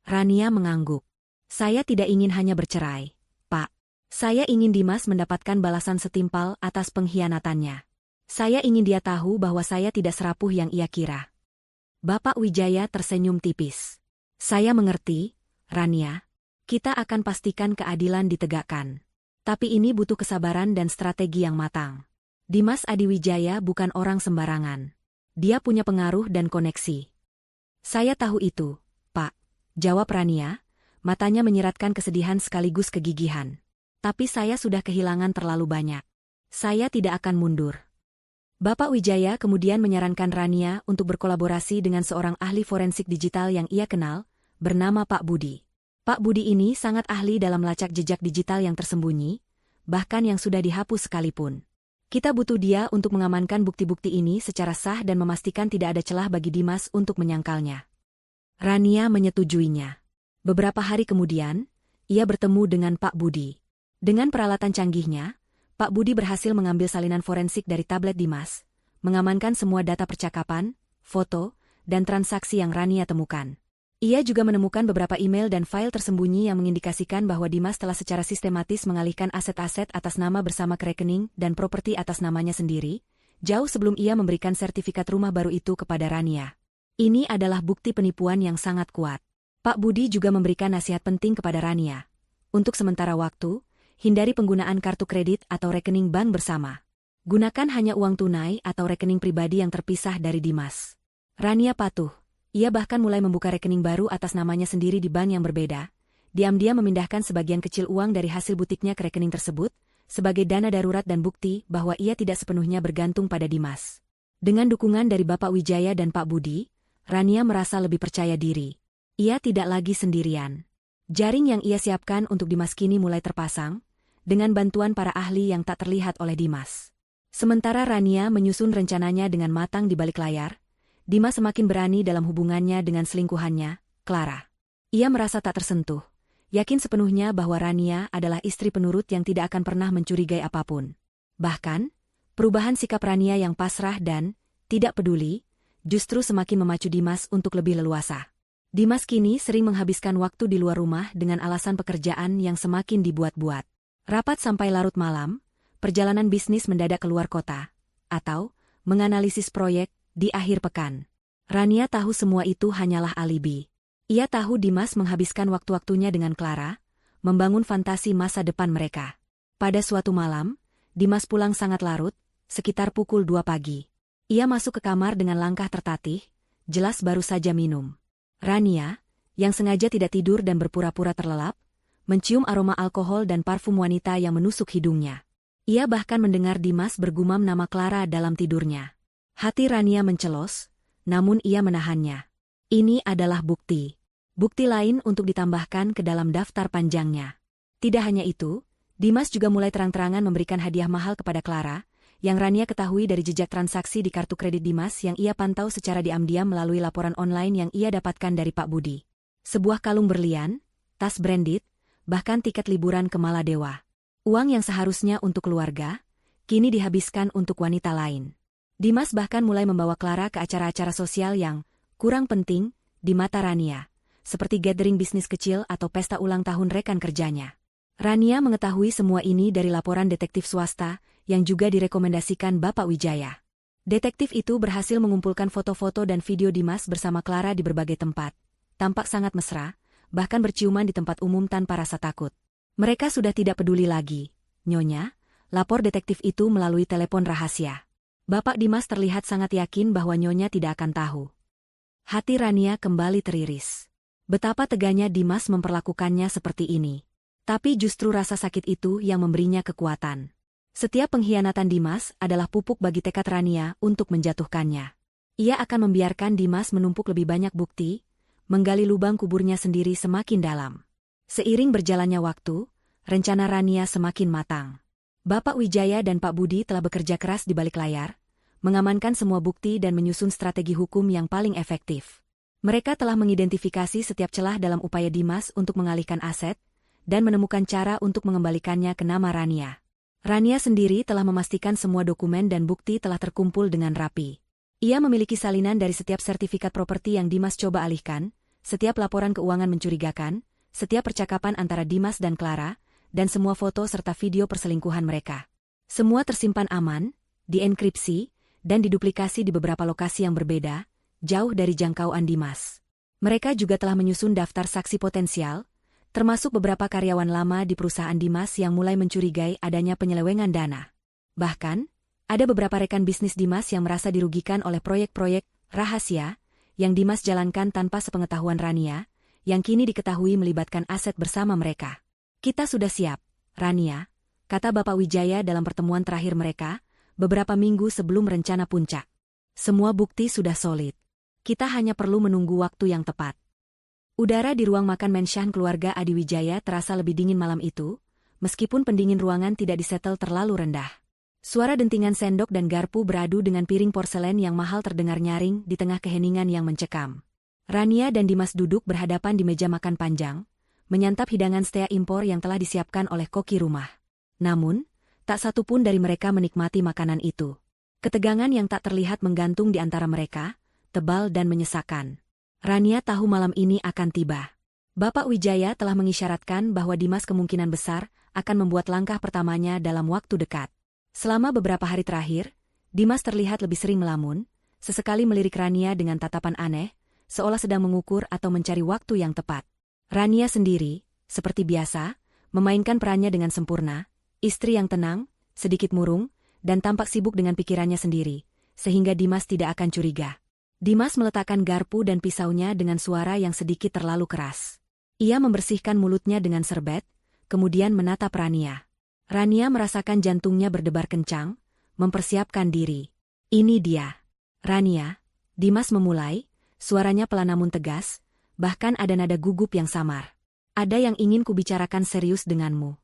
Rania mengangguk. "Saya tidak ingin hanya bercerai, Pak. Saya ingin Dimas mendapatkan balasan setimpal atas pengkhianatannya. Saya ingin dia tahu bahwa saya tidak serapuh yang ia kira." Bapak Wijaya tersenyum tipis. "Saya mengerti, Rania. Kita akan pastikan keadilan ditegakkan. Tapi ini butuh kesabaran dan strategi yang matang. Dimas Adiwijaya bukan orang sembarangan. Dia punya pengaruh dan koneksi." "Saya tahu itu, Pak," jawab Rania, matanya menyiratkan kesedihan sekaligus kegigihan. "Tapi saya sudah kehilangan terlalu banyak. Saya tidak akan mundur." Bapak Wijaya kemudian menyarankan Rania untuk berkolaborasi dengan seorang ahli forensik digital yang ia kenal, bernama Pak Budi. Pak Budi ini sangat ahli dalam lacak jejak digital yang tersembunyi, bahkan yang sudah dihapus sekalipun. Kita butuh dia untuk mengamankan bukti-bukti ini secara sah dan memastikan tidak ada celah bagi Dimas untuk menyangkalnya. Rania menyetujuinya. Beberapa hari kemudian, ia bertemu dengan Pak Budi. Dengan peralatan canggihnya, Pak Budi berhasil mengambil salinan forensik dari tablet Dimas, mengamankan semua data percakapan, foto, dan transaksi yang Rania temukan. Ia juga menemukan beberapa email dan file tersembunyi yang mengindikasikan bahwa Dimas telah secara sistematis mengalihkan aset-aset atas nama bersama ke rekening dan properti atas namanya sendiri, jauh sebelum ia memberikan sertifikat rumah baru itu kepada Rania. Ini adalah bukti penipuan yang sangat kuat. Pak Budi juga memberikan nasihat penting kepada Rania. Untuk sementara waktu, hindari penggunaan kartu kredit atau rekening bank bersama. Gunakan hanya uang tunai atau rekening pribadi yang terpisah dari Dimas. Rania patuh. Ia bahkan mulai membuka rekening baru atas namanya sendiri di bank yang berbeda. Diam-diam memindahkan sebagian kecil uang dari hasil butiknya ke rekening tersebut, sebagai dana darurat dan bukti bahwa ia tidak sepenuhnya bergantung pada Dimas. Dengan dukungan dari Bapak Wijaya dan Pak Budi, Rania merasa lebih percaya diri. Ia tidak lagi sendirian. Jaring yang ia siapkan untuk Dimas kini mulai terpasang, dengan bantuan para ahli yang tak terlihat oleh Dimas. Sementara Rania menyusun rencananya dengan matang di balik layar, Dimas semakin berani dalam hubungannya dengan selingkuhannya, Clara. Ia merasa tak tersentuh, yakin sepenuhnya bahwa Rania adalah istri penurut yang tidak akan pernah mencurigai apapun. Bahkan, perubahan sikap Rania yang pasrah dan tidak peduli, justru semakin memacu Dimas untuk lebih leluasa. Dimas kini sering menghabiskan waktu di luar rumah dengan alasan pekerjaan yang semakin dibuat-buat. Rapat sampai larut malam, perjalanan bisnis mendadak keluar kota, atau menganalisis proyek di akhir pekan. Rania tahu semua itu hanyalah alibi. Ia tahu Dimas menghabiskan waktu-waktunya dengan Clara, membangun fantasi masa depan mereka. Pada suatu malam, Dimas pulang sangat larut, sekitar pukul 2 pagi. Ia masuk ke kamar dengan langkah tertatih, jelas baru saja minum. Rania, yang sengaja tidak tidur dan berpura-pura terlelap, mencium aroma alkohol dan parfum wanita yang menusuk hidungnya. Ia bahkan mendengar Dimas bergumam nama Clara dalam tidurnya. Hati Rania mencelos, namun ia menahannya. Ini adalah bukti. Bukti lain untuk ditambahkan ke dalam daftar panjangnya. Tidak hanya itu, Dimas juga mulai terang-terangan memberikan hadiah mahal kepada Clara, yang Rania ketahui dari jejak transaksi di kartu kredit Dimas yang ia pantau secara diam-diam melalui laporan online yang ia dapatkan dari Pak Budi. Sebuah kalung berlian, tas branded, bahkan tiket liburan ke Maladewa. Uang yang seharusnya untuk keluarga, kini dihabiskan untuk wanita lain. Dimas bahkan mulai membawa Clara ke acara-acara sosial yang kurang penting di mata Rania, seperti gathering bisnis kecil atau pesta ulang tahun rekan kerjanya. Rania mengetahui semua ini dari laporan detektif swasta yang juga direkomendasikan Bapak Wijaya. Detektif itu berhasil mengumpulkan foto-foto dan video Dimas bersama Clara di berbagai tempat. Tampak sangat mesra, bahkan berciuman di tempat umum tanpa rasa takut. Mereka sudah tidak peduli lagi, Nyonya, lapor detektif itu melalui telepon rahasia. Bapak Dimas terlihat sangat yakin bahwa Nyonya tidak akan tahu. Hati Rania kembali teriris. Betapa teganya Dimas memperlakukannya seperti ini. Tapi justru rasa sakit itu yang memberinya kekuatan. Setiap pengkhianatan Dimas adalah pupuk bagi tekad Rania untuk menjatuhkannya. Ia akan membiarkan Dimas menumpuk lebih banyak bukti, menggali lubang kuburnya sendiri semakin dalam. Seiring berjalannya waktu, rencana Rania semakin matang. Bapak Wijaya dan Pak Budi telah bekerja keras di balik layar, mengamankan semua bukti dan menyusun strategi hukum yang paling efektif. Mereka telah mengidentifikasi setiap celah dalam upaya Dimas untuk mengalihkan aset, dan menemukan cara untuk mengembalikannya ke nama Rania. Rania sendiri telah memastikan semua dokumen dan bukti telah terkumpul dengan rapi. Ia memiliki salinan dari setiap sertifikat properti yang Dimas coba alihkan, setiap laporan keuangan mencurigakan, setiap percakapan antara Dimas dan Clara, dan semua foto serta video perselingkuhan mereka. Semua tersimpan aman, dienkripsi, dan diduplikasi di beberapa lokasi yang berbeda, jauh dari jangkauan Dimas. Mereka juga telah menyusun daftar saksi potensial, termasuk beberapa karyawan lama di perusahaan Dimas yang mulai mencurigai adanya penyelewengan dana. Bahkan, ada beberapa rekan bisnis Dimas yang merasa dirugikan oleh proyek-proyek rahasia yang Dimas jalankan tanpa sepengetahuan Rania, yang kini diketahui melibatkan aset bersama mereka. Kita sudah siap, Rania, kata Bapak Wijaya dalam pertemuan terakhir mereka, beberapa minggu sebelum rencana puncak. Semua bukti sudah solid. Kita hanya perlu menunggu waktu yang tepat. Udara di ruang makan menshan keluarga Adi Wijaya terasa lebih dingin malam itu, meskipun pendingin ruangan tidak disetel terlalu rendah. Suara dentingan sendok dan garpu beradu dengan piring porselen yang mahal terdengar nyaring di tengah keheningan yang mencekam. Rania dan Dimas duduk berhadapan di meja makan panjang, menyantap hidangan stea impor yang telah disiapkan oleh koki rumah. Namun, tak satu pun dari mereka menikmati makanan itu. Ketegangan yang tak terlihat menggantung di antara mereka, tebal dan menyesakan. Rania tahu malam ini akan tiba. Bapak Wijaya telah mengisyaratkan bahwa Dimas kemungkinan besar akan membuat langkah pertamanya dalam waktu dekat. Selama beberapa hari terakhir, Dimas terlihat lebih sering melamun, sesekali melirik Rania dengan tatapan aneh, seolah sedang mengukur atau mencari waktu yang tepat. Rania sendiri, seperti biasa, memainkan perannya dengan sempurna, istri yang tenang, sedikit murung, dan tampak sibuk dengan pikirannya sendiri, sehingga Dimas tidak akan curiga. Dimas meletakkan garpu dan pisaunya dengan suara yang sedikit terlalu keras. Ia membersihkan mulutnya dengan serbet, kemudian menatap Rania. Rania merasakan jantungnya berdebar kencang, mempersiapkan diri. Ini dia. Rania, Dimas memulai, suaranya pelan namun tegas, bahkan ada nada gugup yang samar. Ada yang ingin kubicarakan serius denganmu.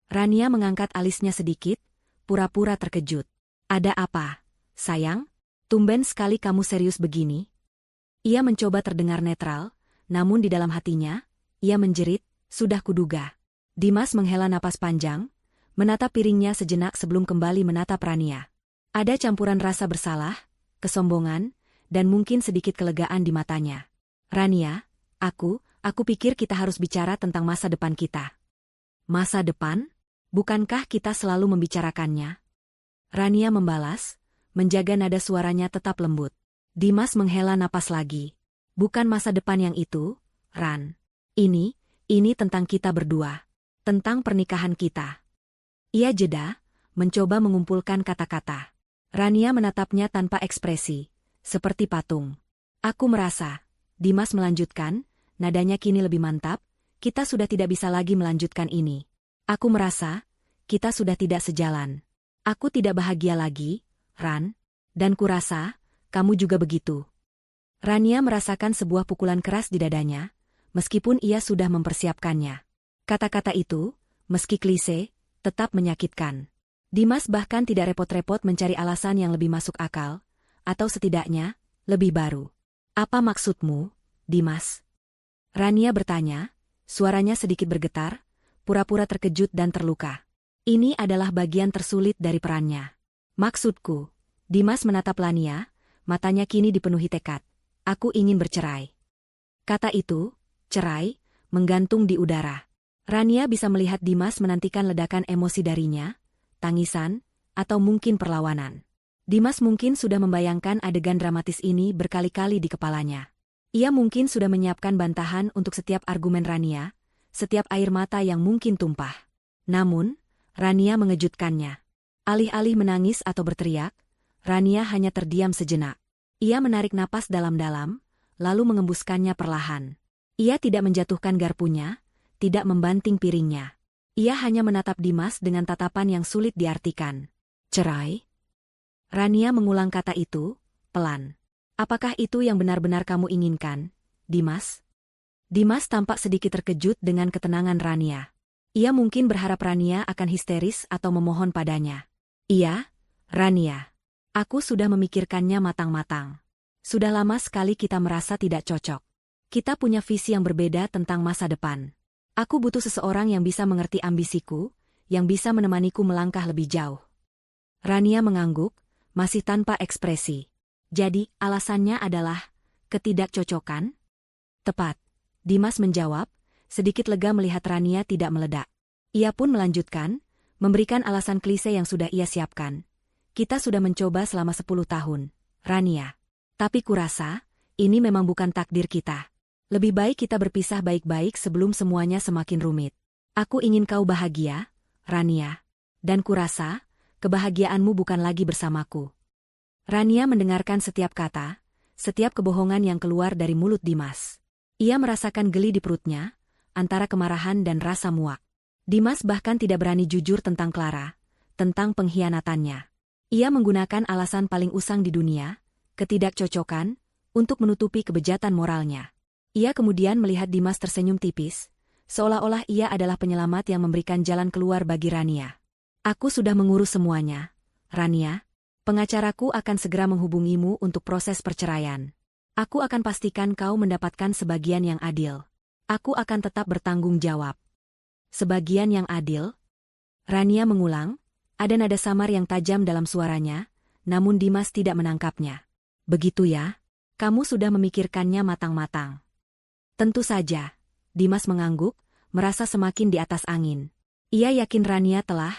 Rania mengangkat alisnya sedikit, pura-pura terkejut. Ada apa, sayang? Tumben sekali kamu serius begini. Ia mencoba terdengar netral, namun di dalam hatinya, ia menjerit, sudah kuduga. Dimas menghela napas panjang, menatap piringnya sejenak sebelum kembali menatap Rania. Ada campuran rasa bersalah, kesombongan, dan mungkin sedikit kelegaan di matanya. Rania, aku pikir kita harus bicara tentang masa depan kita. Masa depan? Bukankah kita selalu membicarakannya? Rania membalas, menjaga nada suaranya tetap lembut. Dimas menghela napas lagi. Bukan masa depan yang itu, Ran. Ini tentang kita berdua. Tentang pernikahan kita. Ia jeda, mencoba mengumpulkan kata-kata. Rania menatapnya tanpa ekspresi, seperti patung. Aku merasa, Dimas melanjutkan, nadanya kini lebih mantap, kita sudah tidak bisa lagi melanjutkan ini. Aku merasa, kita sudah tidak sejalan. Aku tidak bahagia lagi, Ran, dan kurasa, kamu juga begitu. Rania merasakan sebuah pukulan keras di dadanya, meskipun ia sudah mempersiapkannya. Kata-kata itu, meski klise, tetap menyakitkan. Dimas bahkan tidak repot-repot mencari alasan yang lebih masuk akal, atau setidaknya, lebih baru. Apa maksudmu, Dimas? Rania bertanya, suaranya sedikit bergetar, pura-pura terkejut dan terluka. Ini adalah bagian tersulit dari perannya. Maksudku, Dimas menatap Rania, matanya kini dipenuhi tekad. Aku ingin bercerai. Kata itu, cerai, menggantung di udara. Rania bisa melihat Dimas menantikan ledakan emosi darinya, tangisan, atau mungkin perlawanan. Dimas mungkin sudah membayangkan adegan dramatis ini berkali-kali di kepalanya. Ia mungkin sudah menyiapkan bantahan untuk setiap argumen Rania, setiap air mata yang mungkin tumpah. Namun, Rania mengejutkannya. Alih-alih menangis atau berteriak, Rania hanya terdiam sejenak. Ia menarik napas dalam-dalam, lalu mengembuskannya perlahan. Ia tidak menjatuhkan garpunya, tidak membanting piringnya. Ia hanya menatap Dimas dengan tatapan yang sulit diartikan. Cerai? Rania mengulang kata itu, pelan. Apakah itu yang benar-benar kamu inginkan, Dimas? Dimas tampak sedikit terkejut dengan ketenangan Rania. Ia mungkin berharap Rania akan histeris atau memohon padanya. Iya, Rania. Aku sudah memikirkannya matang-matang. Sudah lama sekali kita merasa tidak cocok. Kita punya visi yang berbeda tentang masa depan. Aku butuh seseorang yang bisa mengerti ambisiku, yang bisa menemaniku melangkah lebih jauh. Rania mengangguk, masih tanpa ekspresi. Jadi, alasannya adalah ketidakcocokan? Tepat. Dimas menjawab, sedikit lega melihat Rania tidak meledak. Ia pun melanjutkan, memberikan alasan klise yang sudah ia siapkan. Kita sudah mencoba selama 10 tahun, Rania. Tapi kurasa, ini memang bukan takdir kita. Lebih baik kita berpisah baik-baik sebelum semuanya semakin rumit. Aku ingin kau bahagia, Rania. Dan kurasa, kebahagiaanmu bukan lagi bersamaku. Rania mendengarkan setiap kata, setiap kebohongan yang keluar dari mulut Dimas. Ia merasakan geli di perutnya, antara kemarahan dan rasa muak. Dimas bahkan tidak berani jujur tentang Clara, tentang pengkhianatannya. Ia menggunakan alasan paling usang di dunia, ketidakcocokan, untuk menutupi kebejatan moralnya. Ia kemudian melihat Dimas tersenyum tipis, seolah-olah ia adalah penyelamat yang memberikan jalan keluar bagi Rania. Aku sudah mengurus semuanya, Rania. Pengacaraku akan segera menghubungimu untuk proses perceraian. Aku akan pastikan kau mendapatkan sebagian yang adil. Aku akan tetap bertanggung jawab. Sebagian yang adil? Rania mengulang, ada nada samar yang tajam dalam suaranya, namun Dimas tidak menangkapnya. Begitu ya? Kamu sudah memikirkannya matang-matang. Tentu saja. Dimas mengangguk, merasa semakin di atas angin. Ia yakin Rania telah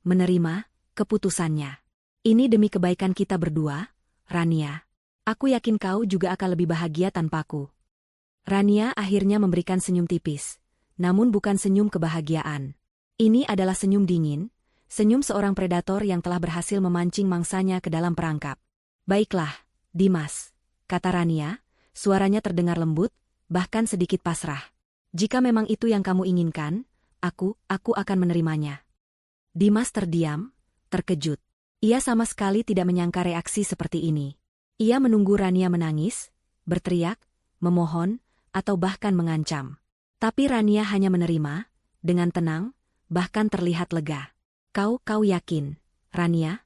menerima keputusannya. Ini demi kebaikan kita berdua, Rania. Aku yakin kau juga akan lebih bahagia tanpaku. Rania akhirnya memberikan senyum tipis, namun bukan senyum kebahagiaan. Ini adalah senyum dingin, senyum seorang predator yang telah berhasil memancing mangsanya ke dalam perangkap. Baiklah, Dimas, kata Rania, suaranya terdengar lembut, bahkan sedikit pasrah. Jika memang itu yang kamu inginkan, aku akan menerimanya. Dimas terdiam, terkejut. Ia sama sekali tidak menyangka reaksi seperti ini. Ia menunggu Rania menangis, berteriak, memohon, atau bahkan mengancam. Tapi Rania hanya menerima, dengan tenang, bahkan terlihat lega. Kau yakin, Rania?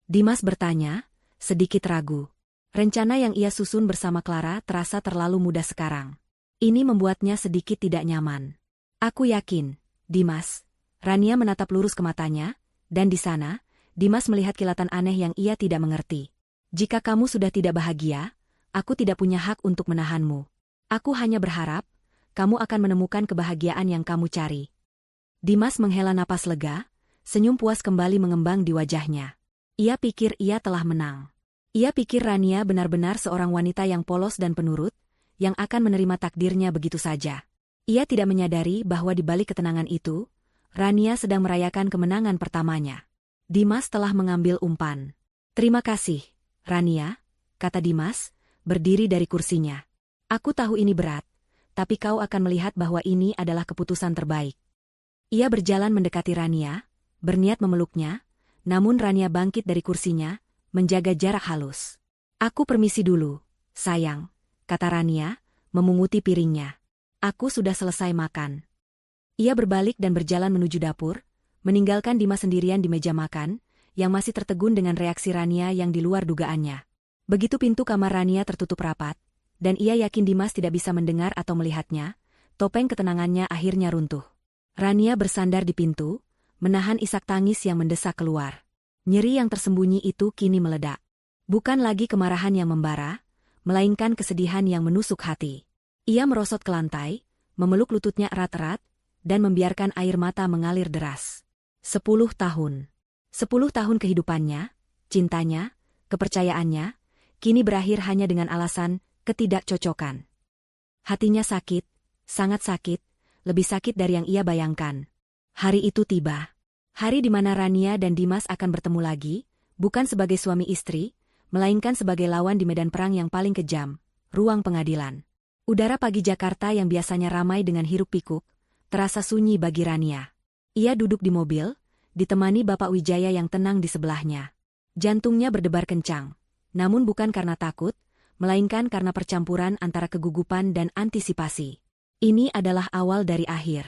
Dimas bertanya, sedikit ragu. Rencana yang ia susun bersama Clara terasa terlalu mudah sekarang. Ini membuatnya sedikit tidak nyaman. Aku yakin, Dimas. Rania menatap lurus ke matanya, dan di sana, Dimas melihat kilatan aneh yang ia tidak mengerti. Jika kamu sudah tidak bahagia, aku tidak punya hak untuk menahanmu. Aku hanya berharap, kamu akan menemukan kebahagiaan yang kamu cari. Dimas menghela napas lega, senyum puas kembali mengembang di wajahnya. Ia pikir ia telah menang. Ia pikir Rania benar-benar seorang wanita yang polos dan penurut, yang akan menerima takdirnya begitu saja. Ia tidak menyadari bahwa di balik ketenangan itu, Rania sedang merayakan kemenangan pertamanya. Dimas telah mengambil umpan. Terima kasih, Rania, kata Dimas, berdiri dari kursinya. Aku tahu ini berat, tapi kau akan melihat bahwa ini adalah keputusan terbaik. Ia berjalan mendekati Rania, berniat memeluknya, namun Rania bangkit dari kursinya, menjaga jarak halus. Aku permisi dulu, sayang, kata Rania, memunguti piringnya. Aku sudah selesai makan. Ia berbalik dan berjalan menuju dapur, meninggalkan Dimas sendirian di meja makan, yang masih tertegun dengan reaksi Rania yang di luar dugaannya. Begitu pintu kamar Rania tertutup rapat, dan ia yakin Dimas tidak bisa mendengar atau melihatnya, topeng ketenangannya akhirnya runtuh. Rania bersandar di pintu, menahan isak tangis yang mendesak keluar. Nyeri yang tersembunyi itu kini meledak. Bukan lagi kemarahan yang membara, melainkan kesedihan yang menusuk hati. Ia merosot ke lantai, memeluk lututnya erat-erat, dan membiarkan air mata mengalir deras. 10 tahun. 10 tahun kehidupannya, cintanya, kepercayaannya, kini berakhir hanya dengan alasan ketidakcocokan. Hatinya sakit, sangat sakit, lebih sakit dari yang ia bayangkan. Hari itu tiba. Hari di mana Rania dan Dimas akan bertemu lagi, bukan sebagai suami istri, melainkan sebagai lawan di medan perang yang paling kejam, ruang pengadilan. Udara pagi Jakarta yang biasanya ramai dengan hiruk-pikuk, terasa sunyi bagi Rania. Ia duduk di mobil, ditemani Bapak Wijaya yang tenang di sebelahnya. Jantungnya berdebar kencang, namun bukan karena takut, melainkan karena percampuran antara kegugupan dan antisipasi. Ini adalah awal dari akhir.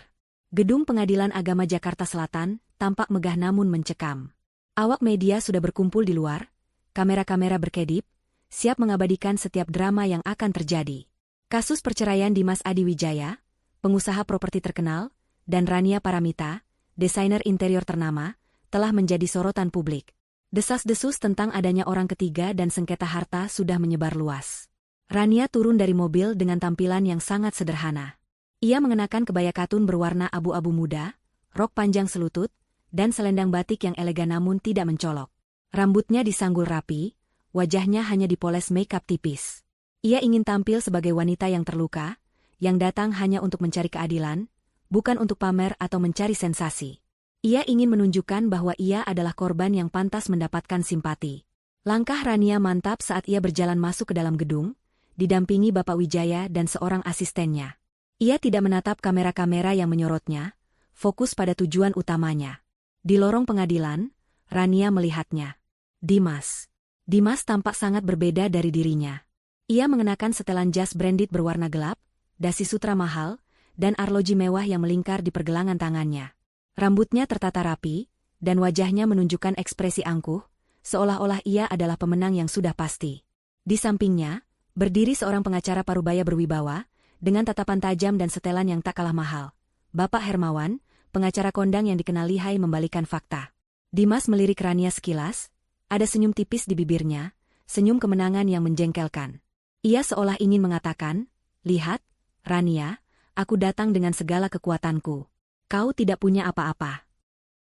Gedung Pengadilan Agama Jakarta Selatan tampak megah namun mencekam. Awak media sudah berkumpul di luar, kamera-kamera berkedip, siap mengabadikan setiap drama yang akan terjadi. Kasus perceraian Dimas Adi Wijaya, pengusaha properti terkenal, dan Rania Paramita, desainer interior ternama, telah menjadi sorotan publik. Desas-desus tentang adanya orang ketiga dan sengketa harta sudah menyebar luas. Rania turun dari mobil dengan tampilan yang sangat sederhana. Ia mengenakan kebaya katun berwarna abu-abu muda, rok panjang selutut, dan selendang batik yang elegan namun tidak mencolok. Rambutnya disanggul rapi, wajahnya hanya dipoles makeup tipis. Ia ingin tampil sebagai wanita yang terluka, yang datang hanya untuk mencari keadilan, bukan untuk pamer atau mencari sensasi. Ia ingin menunjukkan bahwa ia adalah korban yang pantas mendapatkan simpati. Langkah Rania mantap saat ia berjalan masuk ke dalam gedung, didampingi Bapak Wijaya dan seorang asistennya. Ia tidak menatap kamera-kamera yang menyorotnya, fokus pada tujuan utamanya. Di lorong pengadilan, Rania melihatnya. Dimas. Dimas tampak sangat berbeda dari dirinya. Ia mengenakan setelan jas branded berwarna gelap, dasi sutra mahal, dan arloji mewah yang melingkar di pergelangan tangannya. Rambutnya tertata rapi, dan wajahnya menunjukkan ekspresi angkuh, seolah-olah ia adalah pemenang yang sudah pasti. Di sampingnya, berdiri seorang pengacara parubaya berwibawa, dengan tatapan tajam dan setelan yang tak kalah mahal. Bapak Hermawan, pengacara kondang yang dikenal lihai membalikan fakta. Dimas melirik Rania sekilas, ada senyum tipis di bibirnya, senyum kemenangan yang menjengkelkan. Ia seolah ingin mengatakan, "Lihat, Rania, aku datang dengan segala kekuatanku. Kau tidak punya apa-apa."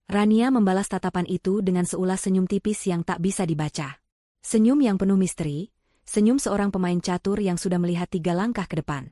Rania membalas tatapan itu dengan seulas senyum tipis yang tak bisa dibaca. Senyum yang penuh misteri, senyum seorang pemain catur yang sudah melihat 3 langkah ke depan.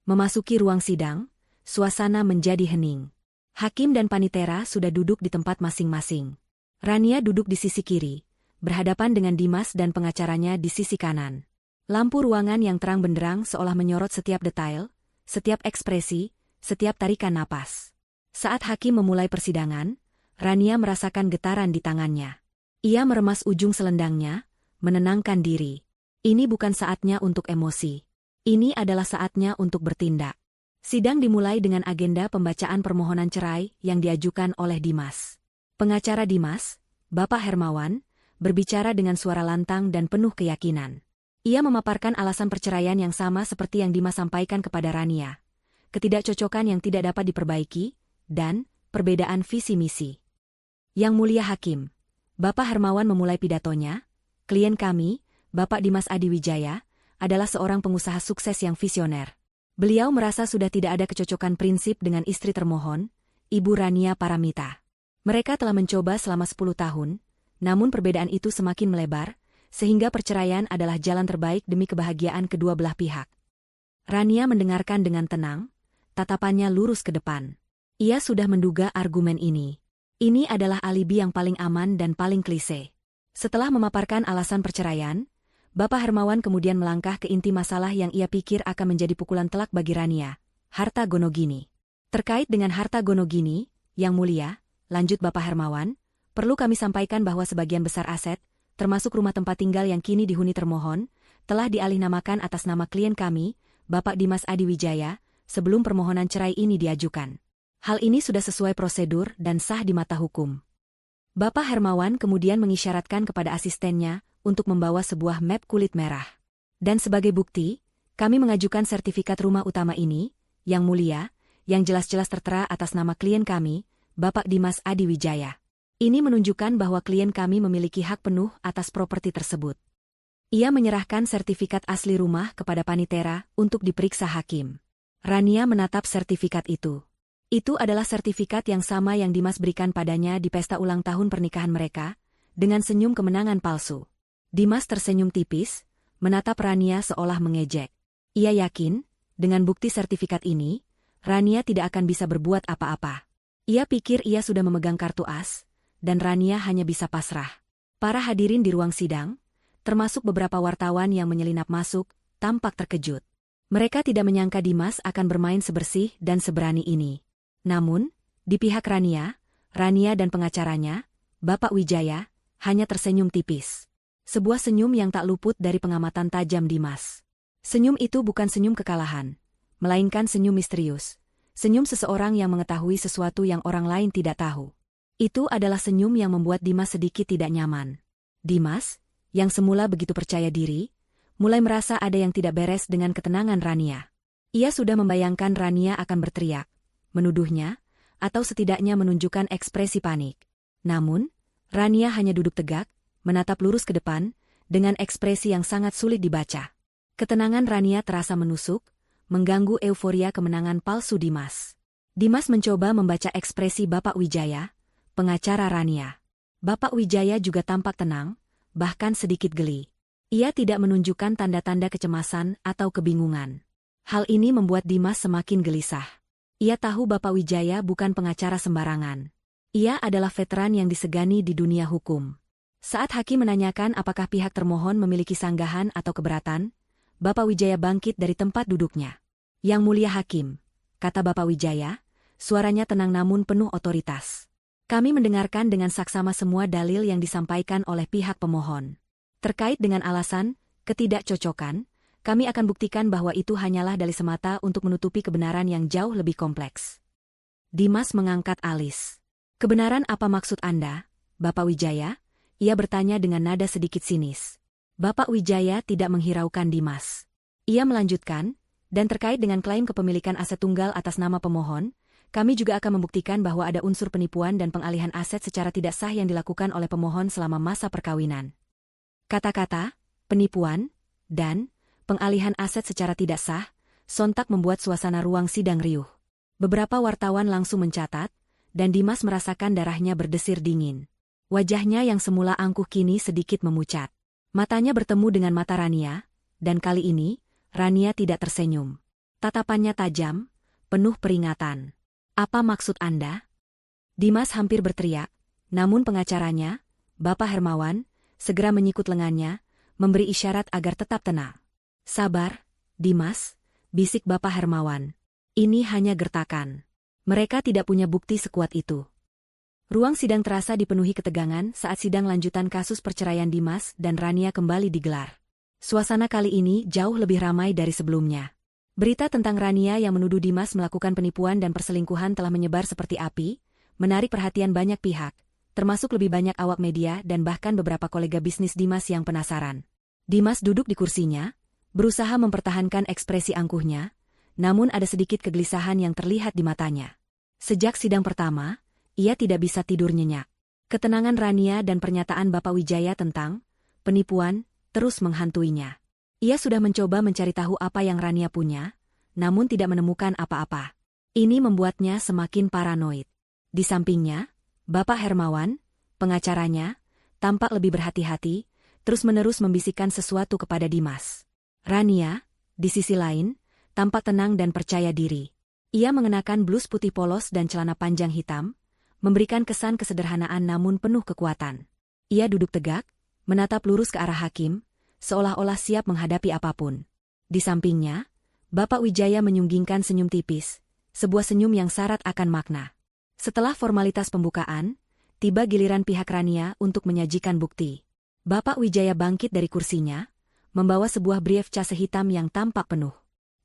Memasuki ruang sidang, suasana menjadi hening. Hakim dan panitera sudah duduk di tempat masing-masing. Rania duduk di sisi kiri, berhadapan dengan Dimas dan pengacaranya di sisi kanan. Lampu ruangan yang terang benderang seolah menyorot setiap detail, setiap ekspresi, setiap tarikan napas. Saat hakim memulai persidangan, Rania merasakan getaran di tangannya. Ia meremas ujung selendangnya, menenangkan diri. Ini bukan saatnya untuk emosi. Ini adalah saatnya untuk bertindak. Sidang dimulai dengan agenda pembacaan permohonan cerai yang diajukan oleh Dimas. Pengacara Dimas, Bapak Hermawan, berbicara dengan suara lantang dan penuh keyakinan. Ia memaparkan alasan perceraian yang sama seperti yang Dimas sampaikan kepada Rania. Ketidakcocokan yang tidak dapat diperbaiki, dan perbedaan visi misi. Yang Mulia Hakim, Bapak Hermawan memulai pidatonya. Klien kami, Bapak Dimas Adi Wijaya, adalah seorang pengusaha sukses yang visioner. Beliau merasa sudah tidak ada kecocokan prinsip dengan istri termohon, Ibu Rania Paramita. Mereka telah mencoba selama 10 tahun, namun perbedaan itu semakin melebar, sehingga perceraian adalah jalan terbaik demi kebahagiaan kedua belah pihak. Rania mendengarkan dengan tenang, tatapannya lurus ke depan. Ia sudah menduga argumen ini. Ini adalah alibi yang paling aman dan paling klise. Setelah memaparkan alasan perceraian, Bapak Hermawan kemudian melangkah ke inti masalah yang ia pikir akan menjadi pukulan telak bagi Rania, harta Gonogini. Terkait dengan harta Gonogini, Yang Mulia, lanjut Bapak Hermawan, perlu kami sampaikan bahwa sebagian besar aset, termasuk rumah tempat tinggal yang kini dihuni termohon, telah dialihnamakan atas nama klien kami, Bapak Dimas Adi Wijaya, sebelum permohonan cerai ini diajukan. Hal ini sudah sesuai prosedur dan sah di mata hukum. Bapak Hermawan kemudian mengisyaratkan kepada asistennya untuk membawa sebuah map kulit merah. Dan sebagai bukti, kami mengajukan sertifikat rumah utama ini, Yang Mulia, yang jelas-jelas tertera atas nama klien kami, Bapak Dimas Adi Wijaya. Ini menunjukkan bahwa klien kami memiliki hak penuh atas properti tersebut. Ia menyerahkan sertifikat asli rumah kepada panitera untuk diperiksa hakim. Rania menatap sertifikat itu. Itu adalah sertifikat yang sama yang Dimas berikan padanya di pesta ulang tahun pernikahan mereka, dengan senyum kemenangan palsu. Dimas tersenyum tipis, menatap Rania seolah mengejek. Ia yakin, dengan bukti sertifikat ini, Rania tidak akan bisa berbuat apa-apa. Ia pikir ia sudah memegang kartu as, dan Rania hanya bisa pasrah. Para hadirin di ruang sidang, termasuk beberapa wartawan yang menyelinap masuk, tampak terkejut. Mereka tidak menyangka Dimas akan bermain sebersih dan seberani ini. Namun, di pihak Rania, Rania dan pengacaranya, Bapak Wijaya, hanya tersenyum tipis. Sebuah senyum yang tak luput dari pengamatan tajam Dimas. Senyum itu bukan senyum kekalahan, melainkan senyum misterius. Senyum seseorang yang mengetahui sesuatu yang orang lain tidak tahu. Itu adalah senyum yang membuat Dimas sedikit tidak nyaman. Dimas, yang semula begitu percaya diri, mulai merasa ada yang tidak beres dengan ketenangan Rania. Ia sudah membayangkan Rania akan berteriak, menuduhnya, atau setidaknya menunjukkan ekspresi panik. Namun, Rania hanya duduk tegak, menatap lurus ke depan, dengan ekspresi yang sangat sulit dibaca. Ketenangan Rania terasa menusuk, mengganggu euforia kemenangan palsu Dimas. Dimas mencoba membaca ekspresi Bapak Wijaya, pengacara Rania. Bapak Wijaya juga tampak tenang, bahkan sedikit geli. Ia tidak menunjukkan tanda-tanda kecemasan atau kebingungan. Hal ini membuat Dimas semakin gelisah. Ia tahu Bapak Wijaya bukan pengacara sembarangan. Ia adalah veteran yang disegani di dunia hukum. Saat hakim menanyakan apakah pihak termohon memiliki sanggahan atau keberatan, Bapak Wijaya bangkit dari tempat duduknya. Yang mulia hakim, kata Bapak Wijaya, suaranya tenang namun penuh otoritas. Kami mendengarkan dengan saksama semua dalil yang disampaikan oleh pihak pemohon. Terkait dengan alasan ketidakcocokan, kami akan buktikan bahwa itu hanyalah dalih semata untuk menutupi kebenaran yang jauh lebih kompleks. Dimas mengangkat alis. Kebenaran apa maksud Anda, Bapak Wijaya? Ia bertanya dengan nada sedikit sinis. Bapak Wijaya tidak menghiraukan Dimas. Ia melanjutkan, dan terkait dengan klaim kepemilikan aset tunggal atas nama pemohon, kami juga akan membuktikan bahwa ada unsur penipuan dan pengalihan aset secara tidak sah yang dilakukan oleh pemohon selama masa perkawinan. Kata-kata, penipuan, dan pengalihan aset secara tidak sah, sontak membuat suasana ruang sidang riuh. Beberapa wartawan langsung mencatat, dan Dimas merasakan darahnya berdesir dingin. Wajahnya yang semula angkuh kini sedikit memucat. Matanya bertemu dengan mata Rania, dan kali ini, Rania tidak tersenyum. Tatapannya tajam, penuh peringatan. Apa maksud Anda? Dimas hampir berteriak, namun pengacaranya, Bapak Hermawan, segera menyikut lengannya, memberi isyarat agar tetap tenang. Sabar, Dimas, bisik Bapak Hermawan. Ini hanya gertakan. Mereka tidak punya bukti sekuat itu. Ruang sidang terasa dipenuhi ketegangan saat sidang lanjutan kasus perceraian Dimas dan Rania kembali digelar. Suasana kali ini jauh lebih ramai dari sebelumnya. Berita tentang Rania yang menuduh Dimas melakukan penipuan dan perselingkuhan telah menyebar seperti api, menarik perhatian banyak pihak, termasuk lebih banyak awak media dan bahkan beberapa kolega bisnis Dimas yang penasaran. Dimas duduk di kursinya, berusaha mempertahankan ekspresi angkuhnya, namun ada sedikit kegelisahan yang terlihat di matanya. Sejak sidang pertama, ia tidak bisa tidur nyenyak. Ketenangan Rania dan pernyataan Bapak Wijaya tentang penipuan terus menghantuinya. Ia sudah mencoba mencari tahu apa yang Rania punya, namun tidak menemukan apa-apa. Ini membuatnya semakin paranoid. Di sampingnya, Bapak Hermawan, pengacaranya, tampak lebih berhati-hati, terus-menerus membisikkan sesuatu kepada Dimas. Rania, di sisi lain, tampak tenang dan percaya diri. Ia mengenakan blus putih polos dan celana panjang hitam, memberikan kesan kesederhanaan namun penuh kekuatan. Ia duduk tegak, menatap lurus ke arah hakim, seolah-olah siap menghadapi apapun. Di sampingnya, Bapak Wijaya menyunggingkan senyum tipis, sebuah senyum yang syarat akan makna. Setelah formalitas pembukaan, tiba giliran pihak Rania untuk menyajikan bukti. Bapak Wijaya bangkit dari kursinya, membawa sebuah brief cas hitam yang tampak penuh.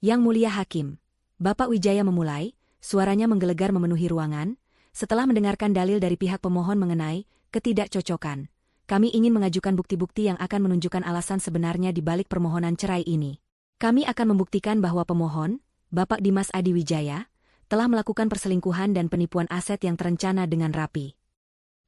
Yang mulia hakim, Bapak Wijaya memulai, suaranya menggelegar memenuhi ruangan. Setelah mendengarkan dalil dari pihak pemohon mengenai ketidakcocokan, kami ingin mengajukan bukti-bukti yang akan menunjukkan alasan sebenarnya di balik permohonan cerai ini. Kami akan membuktikan bahwa pemohon, Bapak Dimas Adi Wijaya, telah melakukan perselingkuhan dan penipuan aset yang terencana dengan rapi.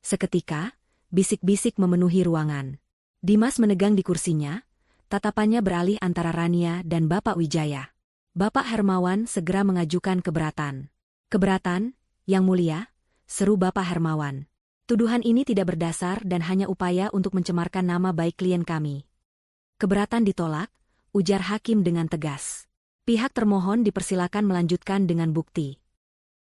Seketika, bisik-bisik memenuhi ruangan. Dimas menegang di kursinya, tatapannya beralih antara Rania dan Bapak Wijaya. Bapak Hermawan segera mengajukan keberatan. Keberatan, Yang Mulia, seru Bapak Hermawan. Tuduhan ini tidak berdasar dan hanya upaya untuk mencemarkan nama baik klien kami. Keberatan ditolak, ujar hakim dengan tegas. Pihak termohon dipersilakan melanjutkan dengan bukti.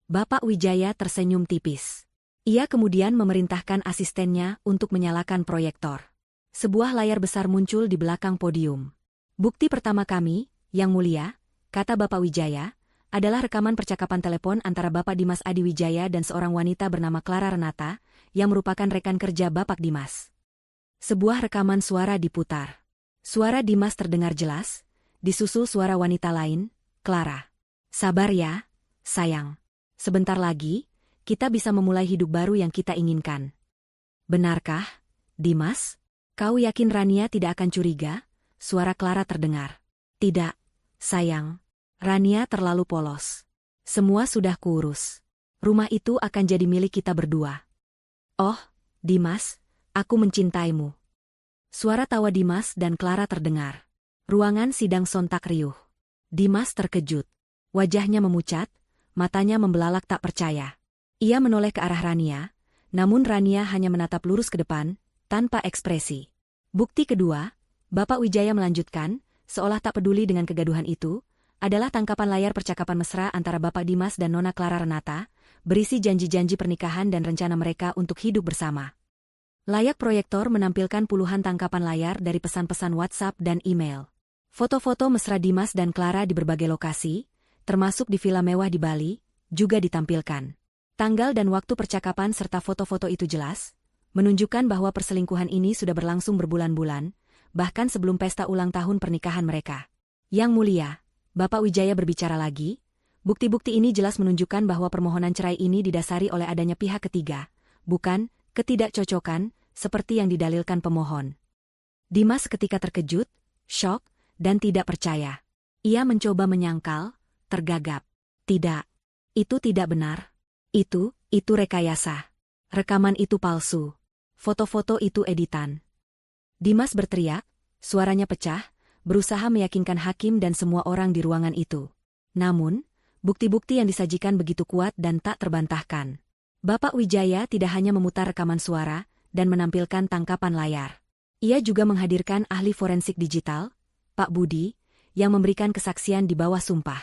Bapak Wijaya tersenyum tipis. Ia kemudian memerintahkan asistennya untuk menyalakan proyektor. Sebuah layar besar muncul di belakang podium. Bukti pertama kami, Yang Mulia, kata Bapak Wijaya, adalah rekaman percakapan telepon antara Bapak Dimas Adiwijaya dan seorang wanita bernama Clara Renata, yang merupakan rekan kerja Bapak Dimas. Sebuah rekaman suara diputar. Suara Dimas terdengar jelas, disusul suara wanita lain, Clara. Sabar ya, sayang. Sebentar lagi, kita bisa memulai hidup baru yang kita inginkan. Benarkah, Dimas? Kau yakin Rania tidak akan curiga? Suara Clara terdengar. Tidak, sayang. Rania terlalu polos. Semua sudah kuurus. Rumah itu akan jadi milik kita berdua. Oh, Dimas, aku mencintaimu. Suara tawa Dimas dan Clara terdengar. Ruangan sidang sontak riuh. Dimas terkejut. Wajahnya memucat, matanya membelalak tak percaya. Ia menoleh ke arah Rania, namun Rania hanya menatap lurus ke depan, tanpa ekspresi. Bukti kedua, Bapak Wijaya melanjutkan, seolah tak peduli dengan kegaduhan itu, adalah tangkapan layar percakapan mesra antara Bapak Dimas dan Nona Clara Renata, berisi janji-janji pernikahan dan rencana mereka untuk hidup bersama. Layar proyektor menampilkan puluhan tangkapan layar dari pesan-pesan WhatsApp dan email. Foto-foto mesra Dimas dan Clara di berbagai lokasi, termasuk di villa mewah di Bali, juga ditampilkan. Tanggal dan waktu percakapan serta foto-foto itu jelas, menunjukkan bahwa perselingkuhan ini sudah berlangsung berbulan-bulan, bahkan sebelum pesta ulang tahun pernikahan mereka. Yang mulia, Bapak Wijaya berbicara lagi, bukti-bukti ini jelas menunjukkan bahwa permohonan cerai ini didasari oleh adanya pihak ketiga, bukan ketidakcocokan, seperti yang didalilkan pemohon. Dimas ketika terkejut, syok, dan tidak percaya. Ia mencoba menyangkal, tergagap. Tidak. Itu tidak benar. Itu rekayasa. Rekaman itu palsu. Foto-foto itu editan. Dimas berteriak, suaranya pecah, berusaha meyakinkan hakim dan semua orang di ruangan itu. Namun, bukti-bukti yang disajikan begitu kuat dan tak terbantahkan. Bapak Wijaya tidak hanya memutar rekaman suara dan menampilkan tangkapan layar. Ia juga menghadirkan ahli forensik digital, Pak Budi, yang memberikan kesaksian di bawah sumpah.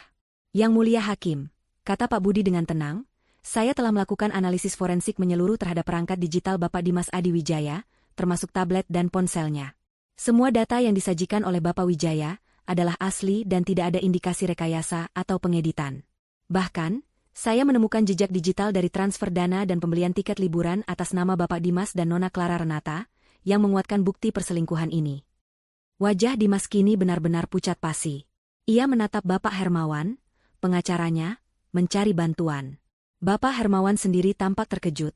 Yang mulia hakim, kata Pak Budi dengan tenang, saya telah melakukan analisis forensik menyeluruh terhadap perangkat digital Bapak Dimas Adiwijaya, termasuk tablet dan ponselnya. Semua data yang disajikan oleh Bapak Wijaya adalah asli dan tidak ada indikasi rekayasa atau pengeditan. Bahkan, saya menemukan jejak digital dari transfer dana dan pembelian tiket liburan atas nama Bapak Dimas dan Nona Clara Renata, yang menguatkan bukti perselingkuhan ini. Wajah Dimas kini benar-benar pucat pasi. Ia menatap Bapak Hermawan, pengacaranya, mencari bantuan. Bapak Hermawan sendiri tampak terkejut,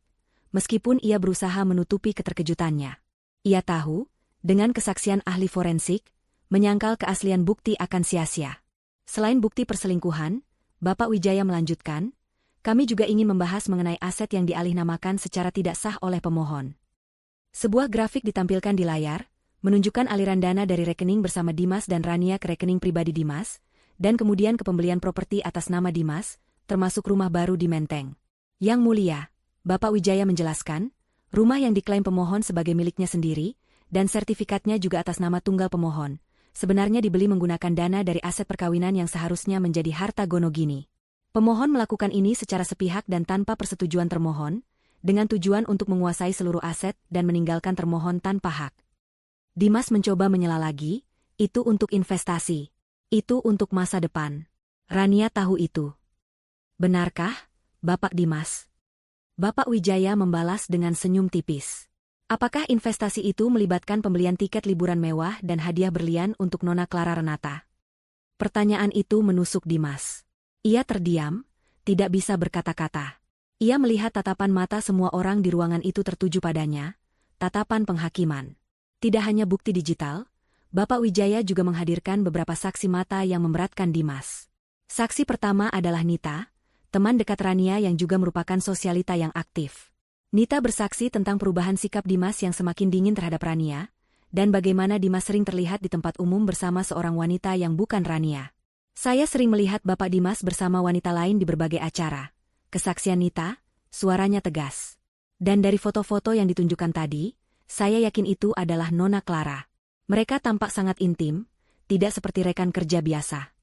meskipun ia berusaha menutupi keterkejutannya. Ia tahu, dengan kesaksian ahli forensik, menyangkal keaslian bukti akan sia-sia. Selain bukti perselingkuhan, Bapak Wijaya melanjutkan, kami juga ingin membahas mengenai aset yang dialihnamakan secara tidak sah oleh pemohon. Sebuah grafik ditampilkan di layar, menunjukkan aliran dana dari rekening bersama Dimas dan Rania ke rekening pribadi Dimas, dan kemudian ke pembelian properti atas nama Dimas, termasuk rumah baru di Menteng. Yang mulia, Bapak Wijaya menjelaskan, rumah yang diklaim pemohon sebagai miliknya sendiri, dan sertifikatnya juga atas nama tunggal pemohon, sebenarnya dibeli menggunakan dana dari aset perkawinan yang seharusnya menjadi harta gonogini. Pemohon melakukan ini secara sepihak dan tanpa persetujuan termohon, dengan tujuan untuk menguasai seluruh aset dan meninggalkan termohon tanpa hak. Dimas mencoba menyela lagi, itu untuk investasi. Itu untuk masa depan. Rania tahu itu. Benarkah, Bapak Dimas? Bapak Wijaya membalas dengan senyum tipis. Apakah investasi itu melibatkan pembelian tiket liburan mewah dan hadiah berlian untuk Nona Clara Renata? Pertanyaan itu menusuk Dimas. Ia terdiam, tidak bisa berkata-kata. Ia melihat tatapan mata semua orang di ruangan itu tertuju padanya, tatapan penghakiman. Tidak hanya bukti digital, Bapak Wijaya juga menghadirkan beberapa saksi mata yang memberatkan Dimas. Saksi pertama adalah Nita, teman dekat Rania yang juga merupakan sosialita yang aktif. Nita bersaksi tentang perubahan sikap Dimas yang semakin dingin terhadap Rania, dan bagaimana Dimas sering terlihat di tempat umum bersama seorang wanita yang bukan Rania. Saya sering melihat Bapak Dimas bersama wanita lain di berbagai acara. Kesaksian Nita, suaranya tegas. Dan dari foto-foto yang ditunjukkan tadi, saya yakin itu adalah Nona Clara. Mereka tampak sangat intim, tidak seperti rekan kerja biasa.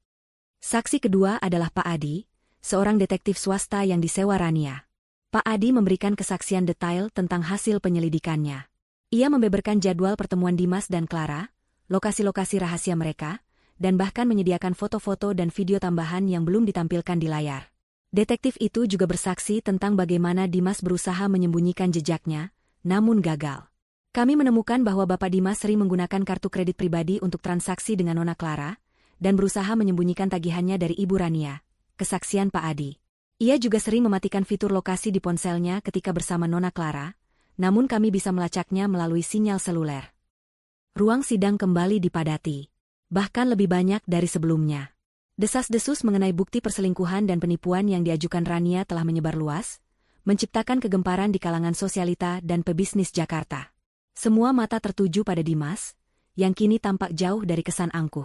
Saksi kedua adalah Pak Adi, seorang detektif swasta yang disewa Rania. Pak Adi memberikan kesaksian detail tentang hasil penyelidikannya. Ia membeberkan jadwal pertemuan Dimas dan Clara, lokasi-lokasi rahasia mereka, dan bahkan menyediakan foto-foto dan video tambahan yang belum ditampilkan di layar. Detektif itu juga bersaksi tentang bagaimana Dimas berusaha menyembunyikan jejaknya, namun gagal. Kami menemukan bahwa Bapak Dimas sering menggunakan kartu kredit pribadi untuk transaksi dengan Nona Clara, dan berusaha menyembunyikan tagihannya dari Ibu Rania. Kesaksian Pak Adi. Ia juga sering mematikan fitur lokasi di ponselnya ketika bersama Nona Clara, namun kami bisa melacaknya melalui sinyal seluler. Ruang sidang kembali dipadati. Bahkan lebih banyak dari sebelumnya. Desas-desus mengenai bukti perselingkuhan dan penipuan yang diajukan Rania telah menyebar luas, menciptakan kegemparan di kalangan sosialita dan pebisnis Jakarta. Semua mata tertuju pada Dimas, yang kini tampak jauh dari kesan angkuh.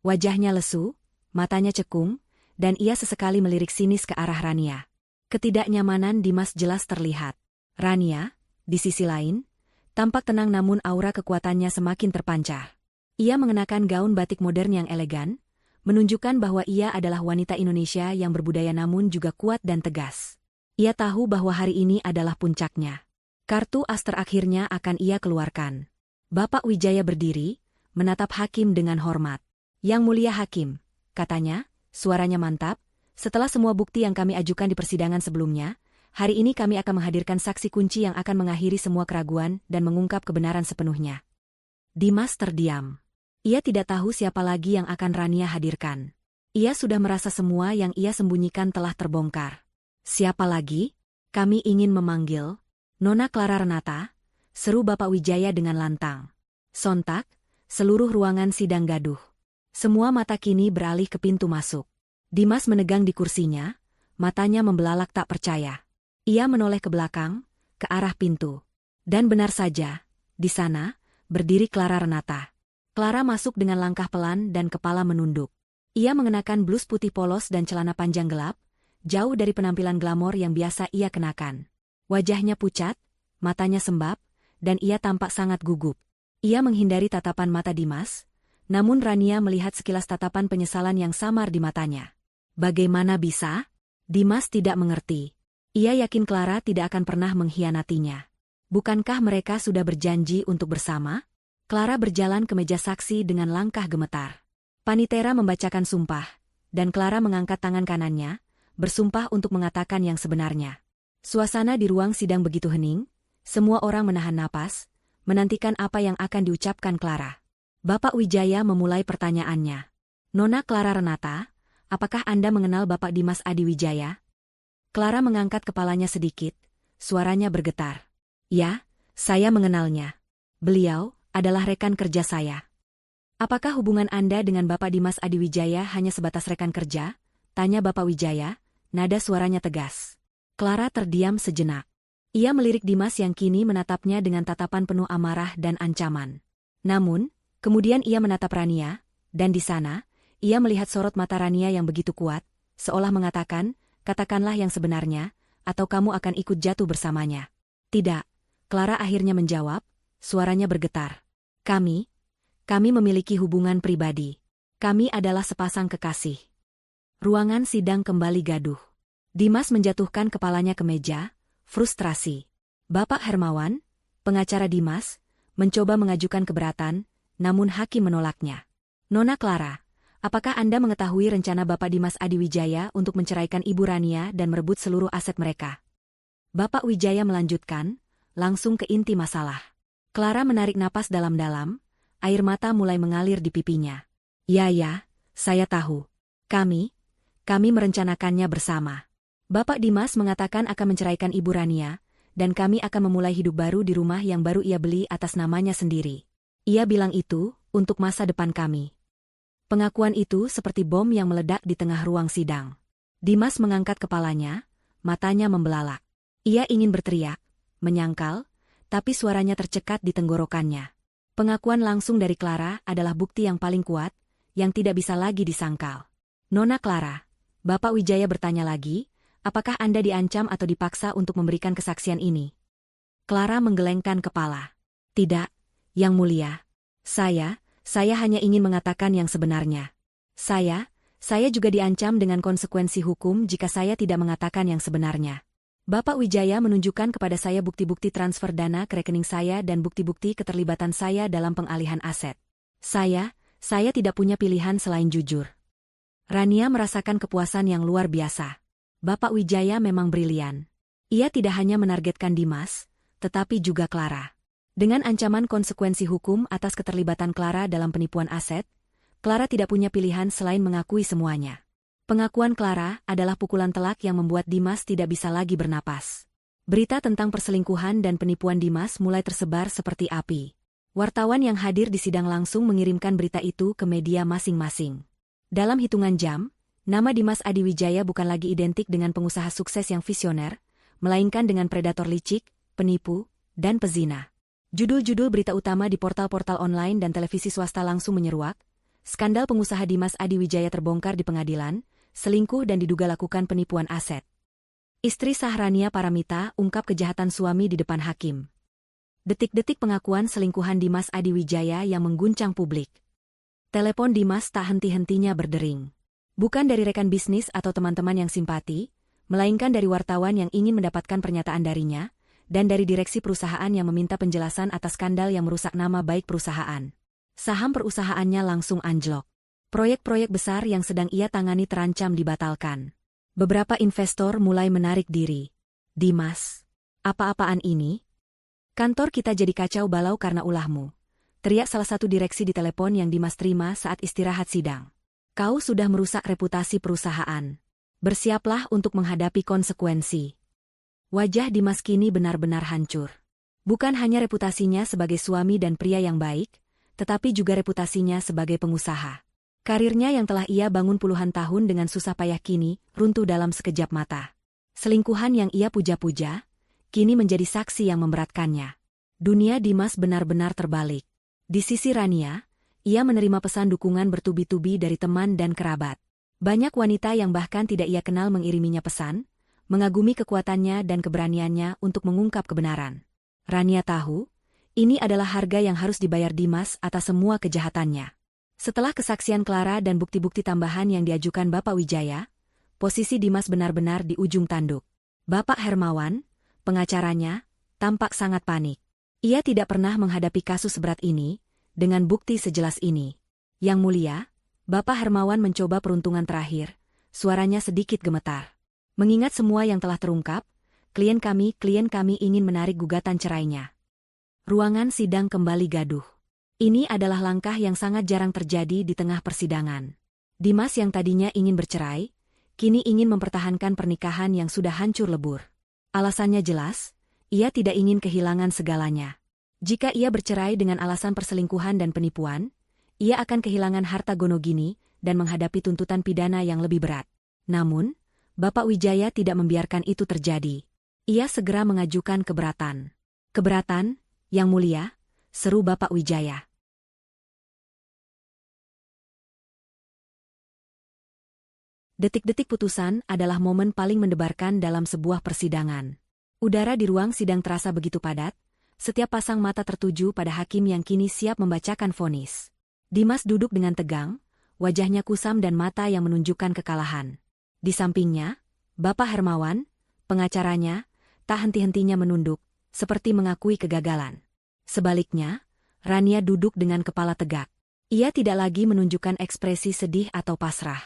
Wajahnya lesu, matanya cekung, dan ia sesekali melirik sinis ke arah Rania. Ketidaknyamanan Dimas jelas terlihat. Rania, di sisi lain, tampak tenang namun aura kekuatannya semakin terpancar. Ia mengenakan gaun batik modern yang elegan, menunjukkan bahwa ia adalah wanita Indonesia yang berbudaya namun juga kuat dan tegas. Ia tahu bahwa hari ini adalah puncaknya. Kartu as terakhirnya akan ia keluarkan. Bapak Wijaya berdiri, menatap hakim dengan hormat. Yang mulia hakim, katanya, suaranya mantap, setelah semua bukti yang kami ajukan di persidangan sebelumnya, hari ini kami akan menghadirkan saksi kunci yang akan mengakhiri semua keraguan dan mengungkap kebenaran sepenuhnya. Dimas terdiam. Ia tidak tahu siapa lagi yang akan Rania hadirkan. Ia sudah merasa semua yang ia sembunyikan telah terbongkar. Siapa lagi? Kami ingin memanggil Nona Clara Renata, seru Bapak Wijaya dengan lantang. Sontak, seluruh ruangan sidang gaduh. Semua mata kini beralih ke pintu masuk. Dimas menegang di kursinya, matanya membelalak tak percaya. Ia menoleh ke belakang, ke arah pintu. Dan benar saja, di sana, berdiri Clara Renata. Clara masuk dengan langkah pelan dan kepala menunduk. Ia mengenakan blus putih polos dan celana panjang gelap, jauh dari penampilan glamor yang biasa ia kenakan. Wajahnya pucat, matanya sembab, dan ia tampak sangat gugup. Ia menghindari tatapan mata Dimas, namun Rania melihat sekilas tatapan penyesalan yang samar di matanya. Bagaimana bisa? Dimas tidak mengerti. Ia yakin Clara tidak akan pernah mengkhianatinya. Bukankah mereka sudah berjanji untuk bersama? Clara berjalan ke meja saksi dengan langkah gemetar. Panitera membacakan sumpah, dan Clara mengangkat tangan kanannya, bersumpah untuk mengatakan yang sebenarnya. Suasana di ruang sidang begitu hening, semua orang menahan napas, menantikan apa yang akan diucapkan Clara. Bapak Wijaya memulai pertanyaannya. Nona Clara Renata, apakah Anda mengenal Bapak Dimas Adi Wijaya? Clara mengangkat kepalanya sedikit, suaranya bergetar. Ya, saya mengenalnya. Beliau adalah rekan kerja saya. Apakah hubungan Anda dengan Bapak Dimas Adi Wijaya hanya sebatas rekan kerja? Tanya Bapak Wijaya, nada suaranya tegas. Clara terdiam sejenak. Ia melirik Dimas yang kini menatapnya dengan tatapan penuh amarah dan ancaman. Namun, kemudian ia menatap Rania, dan di sana, ia melihat sorot mata Rania yang begitu kuat, seolah mengatakan, katakanlah yang sebenarnya, atau kamu akan ikut jatuh bersamanya. Tidak, Clara akhirnya menjawab, suaranya bergetar. Kami memiliki hubungan pribadi. Kami adalah sepasang kekasih. Ruangan sidang kembali gaduh. Dimas menjatuhkan kepalanya ke meja, frustrasi. Bapak Hermawan, pengacara Dimas, mencoba mengajukan keberatan, namun hakim menolaknya. Nona Clara, apakah Anda mengetahui rencana Bapak Dimas Adi Wijaya untuk menceraikan Ibu Rania dan merebut seluruh aset mereka? Bapak Wijaya melanjutkan, langsung ke inti masalah. Clara menarik napas dalam-dalam, air mata mulai mengalir di pipinya. Ya, saya tahu. Kami merencanakannya bersama. Bapak Dimas mengatakan akan menceraikan Ibu Rania, dan kami akan memulai hidup baru di rumah yang baru ia beli atas namanya sendiri. Ia bilang itu, untuk masa depan kami. Pengakuan itu seperti bom yang meledak di tengah ruang sidang. Dimas mengangkat kepalanya, matanya membelalak. Ia ingin berteriak, menyangkal, tapi suaranya tercekat di tenggorokannya. Pengakuan langsung dari Clara adalah bukti yang paling kuat, yang tidak bisa lagi disangkal. Nona Clara, Bapak Wijaya bertanya lagi, apakah Anda diancam atau dipaksa untuk memberikan kesaksian ini? Clara menggelengkan kepala. Tidak, Yang Mulia. Saya hanya ingin mengatakan yang sebenarnya. Saya juga diancam dengan konsekuensi hukum jika saya tidak mengatakan yang sebenarnya. Bapak Wijaya menunjukkan kepada saya bukti-bukti transfer dana ke rekening saya dan bukti-bukti keterlibatan saya dalam pengalihan aset. Saya Saya tidak punya pilihan selain jujur. Rania merasakan kepuasan yang luar biasa. Bapak Wijaya memang brilian. Ia tidak hanya menargetkan Dimas, tetapi juga Clara. Dengan ancaman konsekuensi hukum atas keterlibatan Clara dalam penipuan aset, Clara tidak punya pilihan selain mengakui semuanya. Pengakuan Clara adalah pukulan telak yang membuat Dimas tidak bisa lagi bernapas. Berita tentang perselingkuhan dan penipuan Dimas mulai tersebar seperti api. Wartawan yang hadir di sidang langsung mengirimkan berita itu ke media masing-masing. Dalam hitungan jam, nama Dimas Adiwijaya bukan lagi identik dengan pengusaha sukses yang visioner, melainkan dengan predator licik, penipu, dan pezina. Judul-judul berita utama di portal-portal online dan televisi swasta langsung menyeruak, skandal pengusaha Dimas Adiwijaya terbongkar di pengadilan, selingkuh dan diduga lakukan penipuan aset. Istri sah Rania Paramita ungkap kejahatan suami di depan hakim. Detik-detik pengakuan selingkuhan Dimas Adiwijaya yang mengguncang publik. Telepon Dimas tak henti-hentinya berdering. Bukan dari rekan bisnis atau teman-teman yang simpati, melainkan dari wartawan yang ingin mendapatkan pernyataan darinya, dan dari direksi perusahaan yang meminta penjelasan atas skandal yang merusak nama baik perusahaan. Saham perusahaannya langsung anjlok. Proyek-proyek besar yang sedang ia tangani terancam dibatalkan. Beberapa investor mulai menarik diri. Dimas, apa-apaan ini? Kantor kita jadi kacau balau karena ulahmu. Teriak salah satu direksi di telepon yang Dimas terima saat istirahat sidang. Kau sudah merusak reputasi perusahaan. Bersiaplah untuk menghadapi konsekuensi. Wajah Dimas kini benar-benar hancur. Bukan hanya reputasinya sebagai suami dan pria yang baik, tetapi juga reputasinya sebagai pengusaha. Karirnya yang telah ia bangun puluhan tahun dengan susah payah kini runtuh dalam sekejap mata. Selingkuhan yang ia puja-puja, kini menjadi saksi yang memberatkannya. Dunia Dimas benar-benar terbalik. Di sisi Rania, ia menerima pesan dukungan bertubi-tubi dari teman dan kerabat. Banyak wanita yang bahkan tidak ia kenal mengiriminya pesan, mengagumi kekuatannya dan keberaniannya untuk mengungkap kebenaran. Rania tahu, ini adalah harga yang harus dibayar Dimas atas semua kejahatannya. Setelah kesaksian Clara dan bukti-bukti tambahan yang diajukan Bapak Wijaya, posisi Dimas benar-benar di ujung tanduk. Bapak Hermawan, pengacaranya, tampak sangat panik. Ia tidak pernah menghadapi kasus seberat ini, dengan bukti sejelas ini. Yang mulia, Bapak Hermawan mencoba peruntungan terakhir, suaranya sedikit gemetar. Mengingat semua yang telah terungkap, klien kami ingin menarik gugatan cerainya. Ruangan sidang kembali gaduh. Ini adalah langkah yang sangat jarang terjadi di tengah persidangan. Dimas yang tadinya ingin bercerai, kini ingin mempertahankan pernikahan yang sudah hancur lebur. Alasannya jelas, ia tidak ingin kehilangan segalanya. Jika ia bercerai dengan alasan perselingkuhan dan penipuan, ia akan kehilangan harta gonogini dan menghadapi tuntutan pidana yang lebih berat. Namun, Bapak Wijaya tidak membiarkan itu terjadi. Ia segera mengajukan keberatan. Keberatan, Yang Mulia, seru Bapak Wijaya. Detik-detik putusan adalah momen paling mendebarkan dalam sebuah persidangan. Udara di ruang sidang terasa begitu padat, setiap pasang mata tertuju pada hakim yang kini siap membacakan vonis. Dimas duduk dengan tegang, wajahnya kusam dan mata yang menunjukkan kekalahan. Di sampingnya, Bapak Hermawan, pengacaranya, tak henti-hentinya menunduk, seperti mengakui kegagalan. Sebaliknya, Rania duduk dengan kepala tegak. Ia tidak lagi menunjukkan ekspresi sedih atau pasrah.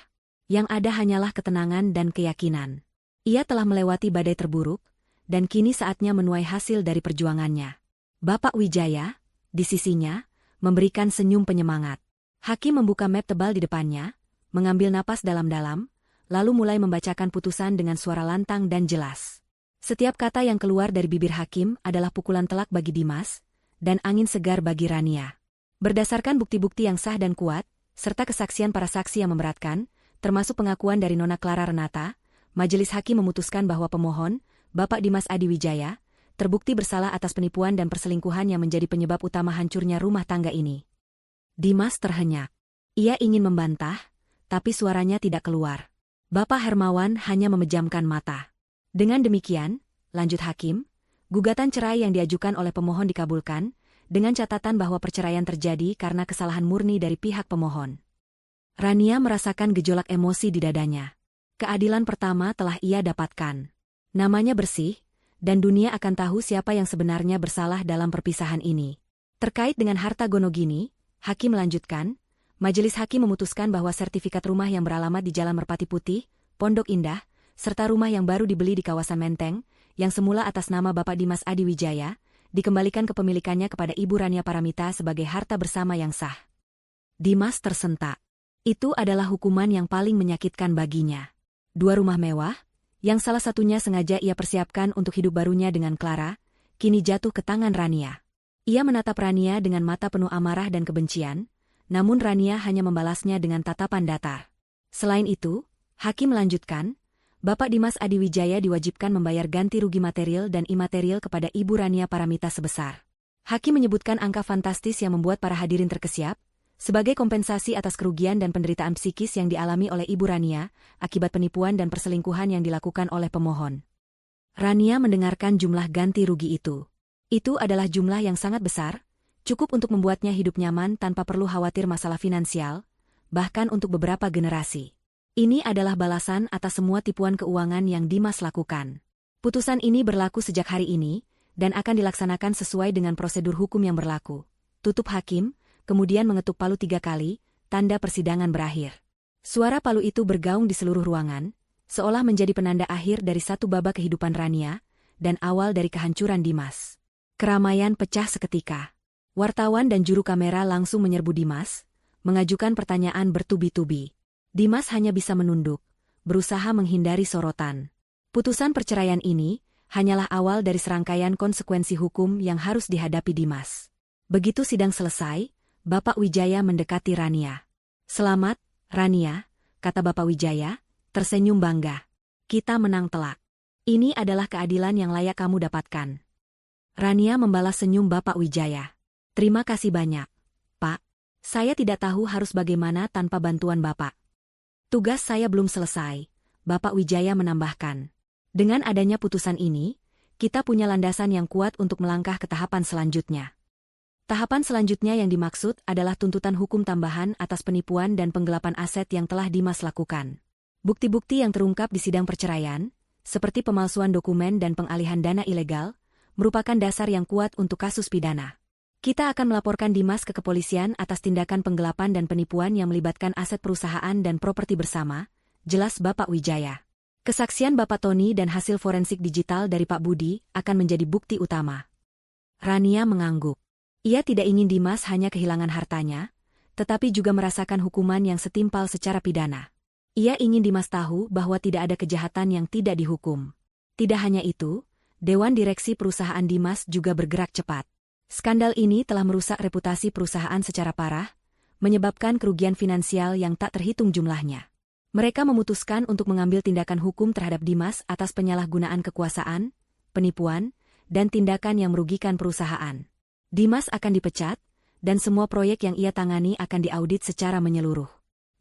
Yang ada hanyalah ketenangan dan keyakinan. Ia telah melewati badai terburuk, dan kini saatnya menuai hasil dari perjuangannya. Bapak Wijaya, di sisinya, memberikan senyum penyemangat. Hakim membuka map tebal di depannya, mengambil napas dalam-dalam, lalu mulai membacakan putusan dengan suara lantang dan jelas. Setiap kata yang keluar dari bibir hakim adalah pukulan telak bagi Dimas, dan angin segar bagi Rania. Berdasarkan bukti-bukti yang sah dan kuat, serta kesaksian para saksi yang memberatkan, termasuk pengakuan dari Nona Clara Renata, majelis hakim memutuskan bahwa pemohon, Bapak Dimas Adiwijaya, terbukti bersalah atas penipuan dan perselingkuhan yang menjadi penyebab utama hancurnya rumah tangga ini. Dimas terhenyak. Ia ingin membantah, tapi suaranya tidak keluar. Bapak Hermawan hanya memejamkan mata. Dengan demikian, lanjut hakim, gugatan cerai yang diajukan oleh pemohon dikabulkan, dengan catatan bahwa perceraian terjadi karena kesalahan murni dari pihak pemohon. Rania merasakan gejolak emosi di dadanya. Keadilan pertama telah ia dapatkan. Namanya bersih, dan dunia akan tahu siapa yang sebenarnya bersalah dalam perpisahan ini. Terkait dengan harta gonogini, hakim melanjutkan, Majelis Hakim memutuskan bahwa sertifikat rumah yang beralamat di Jalan Merpati Putih, Pondok Indah, serta rumah yang baru dibeli di kawasan Menteng, yang semula atas nama Bapak Dimas Adi Wijaya, dikembalikan kepemilikannya kepada Ibu Rania Paramita sebagai harta bersama yang sah. Dimas tersentak. Itu adalah hukuman yang paling menyakitkan baginya. 2 rumah mewah, yang salah satunya sengaja ia persiapkan untuk hidup barunya dengan Clara, kini jatuh ke tangan Rania. Ia menatap Rania dengan mata penuh amarah dan kebencian, namun Rania hanya membalasnya dengan tatapan datar. Selain itu, Hakim melanjutkan, Bapak Dimas Adi Wijaya diwajibkan membayar ganti rugi material dan imaterial kepada Ibu Rania Paramita sebesar. Hakim menyebutkan angka fantastis yang membuat para hadirin terkesiap, sebagai kompensasi atas kerugian dan penderitaan psikis yang dialami oleh Ibu Rania, akibat penipuan dan perselingkuhan yang dilakukan oleh pemohon. Rania mendengarkan jumlah ganti rugi itu. Itu adalah jumlah yang sangat besar, cukup untuk membuatnya hidup nyaman tanpa perlu khawatir masalah finansial, bahkan untuk beberapa generasi. Ini adalah balasan atas semua tipuan keuangan yang Dimas lakukan. Putusan ini berlaku sejak hari ini, dan akan dilaksanakan sesuai dengan prosedur hukum yang berlaku. Tutup Hakim, kemudian mengetuk palu 3 kali, tanda persidangan berakhir. Suara palu itu bergaung di seluruh ruangan, seolah menjadi penanda akhir dari satu babak kehidupan Rania, dan awal dari kehancuran Dimas. Keramaian pecah seketika. Wartawan dan juru kamera langsung menyerbu Dimas, mengajukan pertanyaan bertubi-tubi. Dimas hanya bisa menunduk, berusaha menghindari sorotan. Putusan perceraian ini hanyalah awal dari serangkaian konsekuensi hukum yang harus dihadapi Dimas. Begitu sidang selesai, Bapak Wijaya mendekati Rania. "Selamat, Rania," kata Bapak Wijaya, tersenyum bangga. "Kita menang telak. Ini adalah keadilan yang layak kamu dapatkan." Rania membalas senyum Bapak Wijaya. "Terima kasih banyak, Pak. Saya tidak tahu harus bagaimana tanpa bantuan Bapak." "Tugas saya belum selesai," Bapak Wijaya menambahkan. "Dengan adanya putusan ini, kita punya landasan yang kuat untuk melangkah ke tahapan selanjutnya." Tahapan selanjutnya yang dimaksud adalah tuntutan hukum tambahan atas penipuan dan penggelapan aset yang telah Dimas lakukan. Bukti-bukti yang terungkap di sidang perceraian, seperti pemalsuan dokumen dan pengalihan dana ilegal, merupakan dasar yang kuat untuk kasus pidana. Kita akan melaporkan Dimas ke kepolisian atas tindakan penggelapan dan penipuan yang melibatkan aset perusahaan dan properti bersama, jelas Bapak Wijaya. Kesaksian Bapak Tony dan hasil forensik digital dari Pak Budi akan menjadi bukti utama. Rania mengangguk. Ia tidak ingin Dimas hanya kehilangan hartanya, tetapi juga merasakan hukuman yang setimpal secara pidana. Ia ingin Dimas tahu bahwa tidak ada kejahatan yang tidak dihukum. Tidak hanya itu, Dewan Direksi Perusahaan Dimas juga bergerak cepat. Skandal ini telah merusak reputasi perusahaan secara parah, menyebabkan kerugian finansial yang tak terhitung jumlahnya. Mereka memutuskan untuk mengambil tindakan hukum terhadap Dimas atas penyalahgunaan kekuasaan, penipuan, dan tindakan yang merugikan perusahaan. Dimas akan dipecat, dan semua proyek yang ia tangani akan diaudit secara menyeluruh.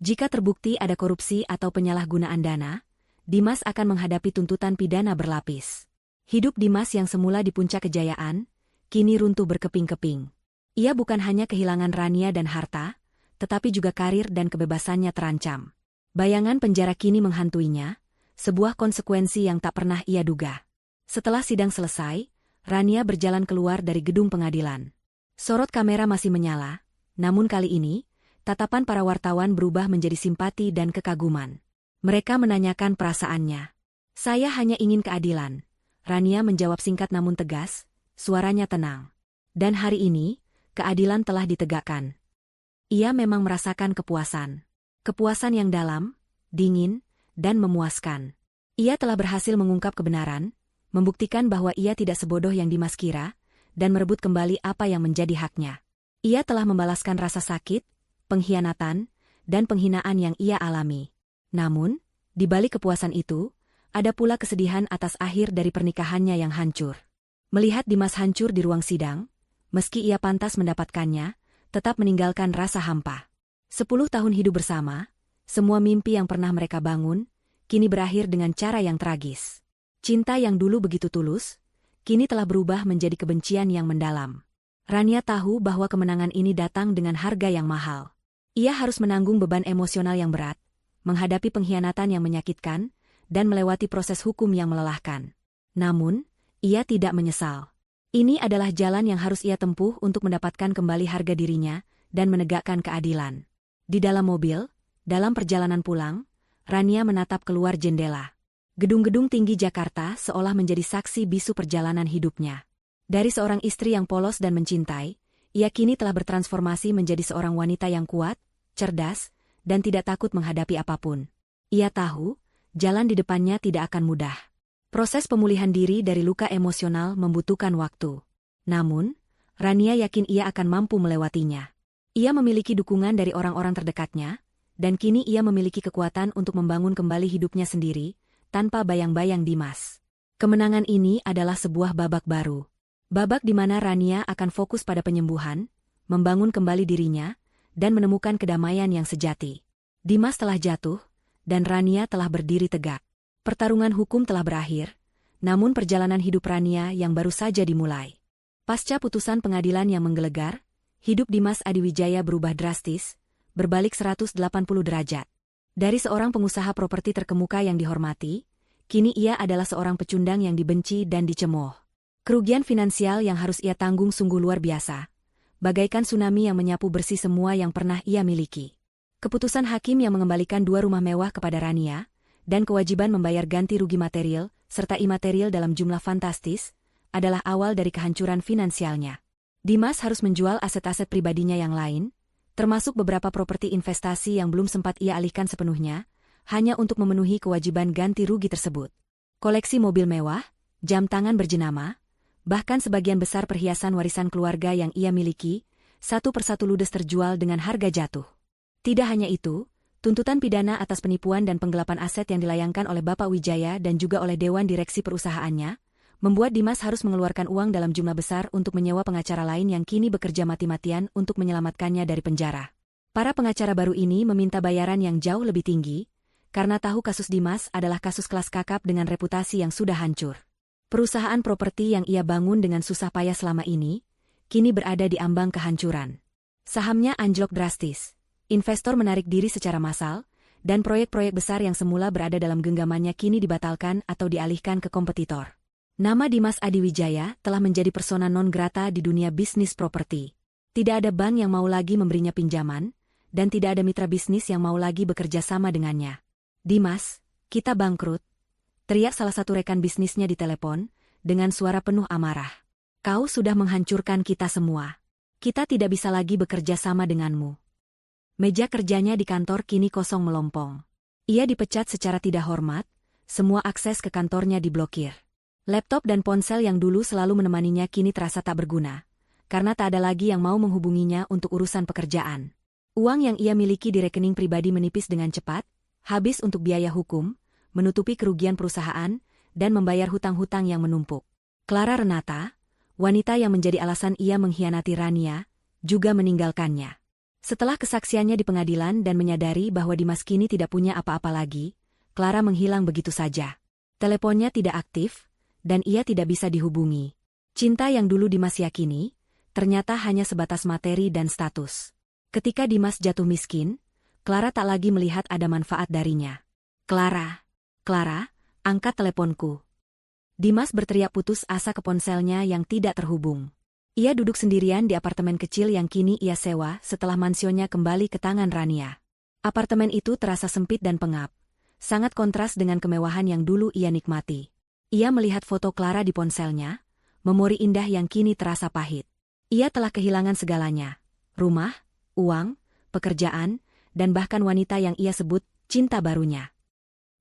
Jika terbukti ada korupsi atau penyalahgunaan dana, Dimas akan menghadapi tuntutan pidana berlapis. Hidup Dimas yang semula di puncak kejayaan, kini runtuh berkeping-keping. Ia bukan hanya kehilangan Rania dan harta, tetapi juga karir dan kebebasannya terancam. Bayangan penjara kini menghantuinya, sebuah konsekuensi yang tak pernah ia duga. Setelah sidang selesai, Rania berjalan keluar dari gedung pengadilan. Sorot kamera masih menyala, namun kali ini, tatapan para wartawan berubah menjadi simpati dan kekaguman. Mereka menanyakan perasaannya. "Saya hanya ingin keadilan," Rania menjawab singkat namun tegas, suaranya tenang. Dan hari ini, keadilan telah ditegakkan. Ia memang merasakan kepuasan. Kepuasan yang dalam, dingin, dan memuaskan. Ia telah berhasil mengungkap kebenaran, membuktikan bahwa ia tidak sebodoh yang Dimas kira, dan merebut kembali apa yang menjadi haknya. Ia telah membalaskan rasa sakit, pengkhianatan, dan penghinaan yang ia alami. Namun, di balik kepuasan itu, ada pula kesedihan atas akhir dari pernikahannya yang hancur. Melihat Dimas hancur di ruang sidang, meski ia pantas mendapatkannya, tetap meninggalkan rasa hampa. 10 tahun hidup bersama, semua mimpi yang pernah mereka bangun, kini berakhir dengan cara yang tragis. Cinta yang dulu begitu tulus, kini telah berubah menjadi kebencian yang mendalam. Rania tahu bahwa kemenangan ini datang dengan harga yang mahal. Ia harus menanggung beban emosional yang berat, menghadapi pengkhianatan yang menyakitkan, dan melewati proses hukum yang melelahkan. Namun, ia tidak menyesal. Ini adalah jalan yang harus ia tempuh untuk mendapatkan kembali harga dirinya dan menegakkan keadilan. Di dalam mobil, dalam perjalanan pulang, Rania menatap keluar jendela. Gedung-gedung tinggi Jakarta seolah menjadi saksi bisu perjalanan hidupnya. Dari seorang istri yang polos dan mencintai, ia kini telah bertransformasi menjadi seorang wanita yang kuat, cerdas, dan tidak takut menghadapi apapun. Ia tahu, jalan di depannya tidak akan mudah. Proses pemulihan diri dari luka emosional membutuhkan waktu. Namun, Rania yakin ia akan mampu melewatinya. Ia memiliki dukungan dari orang-orang terdekatnya, dan kini ia memiliki kekuatan untuk membangun kembali hidupnya sendiri, tanpa bayang-bayang Dimas. Kemenangan ini adalah sebuah babak baru. Babak di mana Rania akan fokus pada penyembuhan, membangun kembali dirinya, dan menemukan kedamaian yang sejati. Dimas telah jatuh, dan Rania telah berdiri tegak. Pertarungan hukum telah berakhir, namun perjalanan hidup Rania yang baru saja dimulai. Pasca putusan pengadilan yang menggelegar, hidup Dimas Adiwijaya berubah drastis, berbalik 180 derajat. Dari seorang pengusaha properti terkemuka yang dihormati, kini ia adalah seorang pecundang yang dibenci dan dicemooh. Kerugian finansial yang harus ia tanggung sungguh luar biasa, bagaikan tsunami yang menyapu bersih semua yang pernah ia miliki. Keputusan hakim yang mengembalikan 2 rumah mewah kepada Rania, dan kewajiban membayar ganti rugi material, serta imaterial dalam jumlah fantastis, adalah awal dari kehancuran finansialnya. Dimas harus menjual aset-aset pribadinya yang lain, termasuk beberapa properti investasi yang belum sempat ia alihkan sepenuhnya, hanya untuk memenuhi kewajiban ganti rugi tersebut. Koleksi mobil mewah, jam tangan berjenama, bahkan sebagian besar perhiasan warisan keluarga yang ia miliki, satu persatu ludes terjual dengan harga jatuh. Tidak hanya itu, tuntutan pidana atas penipuan dan penggelapan aset yang dilayangkan oleh Bapak Wijaya dan juga oleh Dewan Direksi perusahaannya, membuat Dimas harus mengeluarkan uang dalam jumlah besar untuk menyewa pengacara lain yang kini bekerja mati-matian untuk menyelamatkannya dari penjara. Para pengacara baru ini meminta bayaran yang jauh lebih tinggi, karena tahu kasus Dimas adalah kasus kelas kakap dengan reputasi yang sudah hancur. Perusahaan properti yang ia bangun dengan susah payah selama ini, kini berada di ambang kehancuran. Sahamnya anjlok drastis, investor menarik diri secara massal, dan proyek-proyek besar yang semula berada dalam genggamannya kini dibatalkan atau dialihkan ke kompetitor. Nama Dimas Adiwijaya telah menjadi persona non grata di dunia bisnis properti. Tidak ada bank yang mau lagi memberinya pinjaman, dan tidak ada mitra bisnis yang mau lagi bekerja sama dengannya. "Dimas, kita bangkrut," teriak salah satu rekan bisnisnya di telepon, dengan suara penuh amarah. "Kau sudah menghancurkan kita semua. Kita tidak bisa lagi bekerja sama denganmu." Meja kerjanya di kantor kini kosong melompong. Ia dipecat secara tidak hormat, semua akses ke kantornya diblokir. Laptop dan ponsel yang dulu selalu menemaninya kini terasa tak berguna, karena tak ada lagi yang mau menghubunginya untuk urusan pekerjaan. Uang yang ia miliki di rekening pribadi menipis dengan cepat, habis untuk biaya hukum, menutupi kerugian perusahaan, dan membayar hutang-hutang yang menumpuk. Clara Renata, wanita yang menjadi alasan ia mengkhianati Rania, juga meninggalkannya. Setelah kesaksiannya di pengadilan dan menyadari bahwa Dimas kini tidak punya apa-apa lagi, Clara menghilang begitu saja. Teleponnya tidak aktif, dan ia tidak bisa dihubungi. Cinta yang dulu Dimas yakini, ternyata hanya sebatas materi dan status. Ketika Dimas jatuh miskin, Clara tak lagi melihat ada manfaat darinya. Clara, angkat teleponku." Dimas berteriak putus asa ke ponselnya yang tidak terhubung. Ia duduk sendirian di apartemen kecil yang kini ia sewa setelah mansionnya kembali ke tangan Rania. Apartemen itu terasa sempit dan pengap, sangat kontras dengan kemewahan yang dulu ia nikmati. Ia melihat foto Clara di ponselnya, memori indah yang kini terasa pahit. Ia telah kehilangan segalanya, rumah, uang, pekerjaan, dan bahkan wanita yang ia sebut cinta barunya.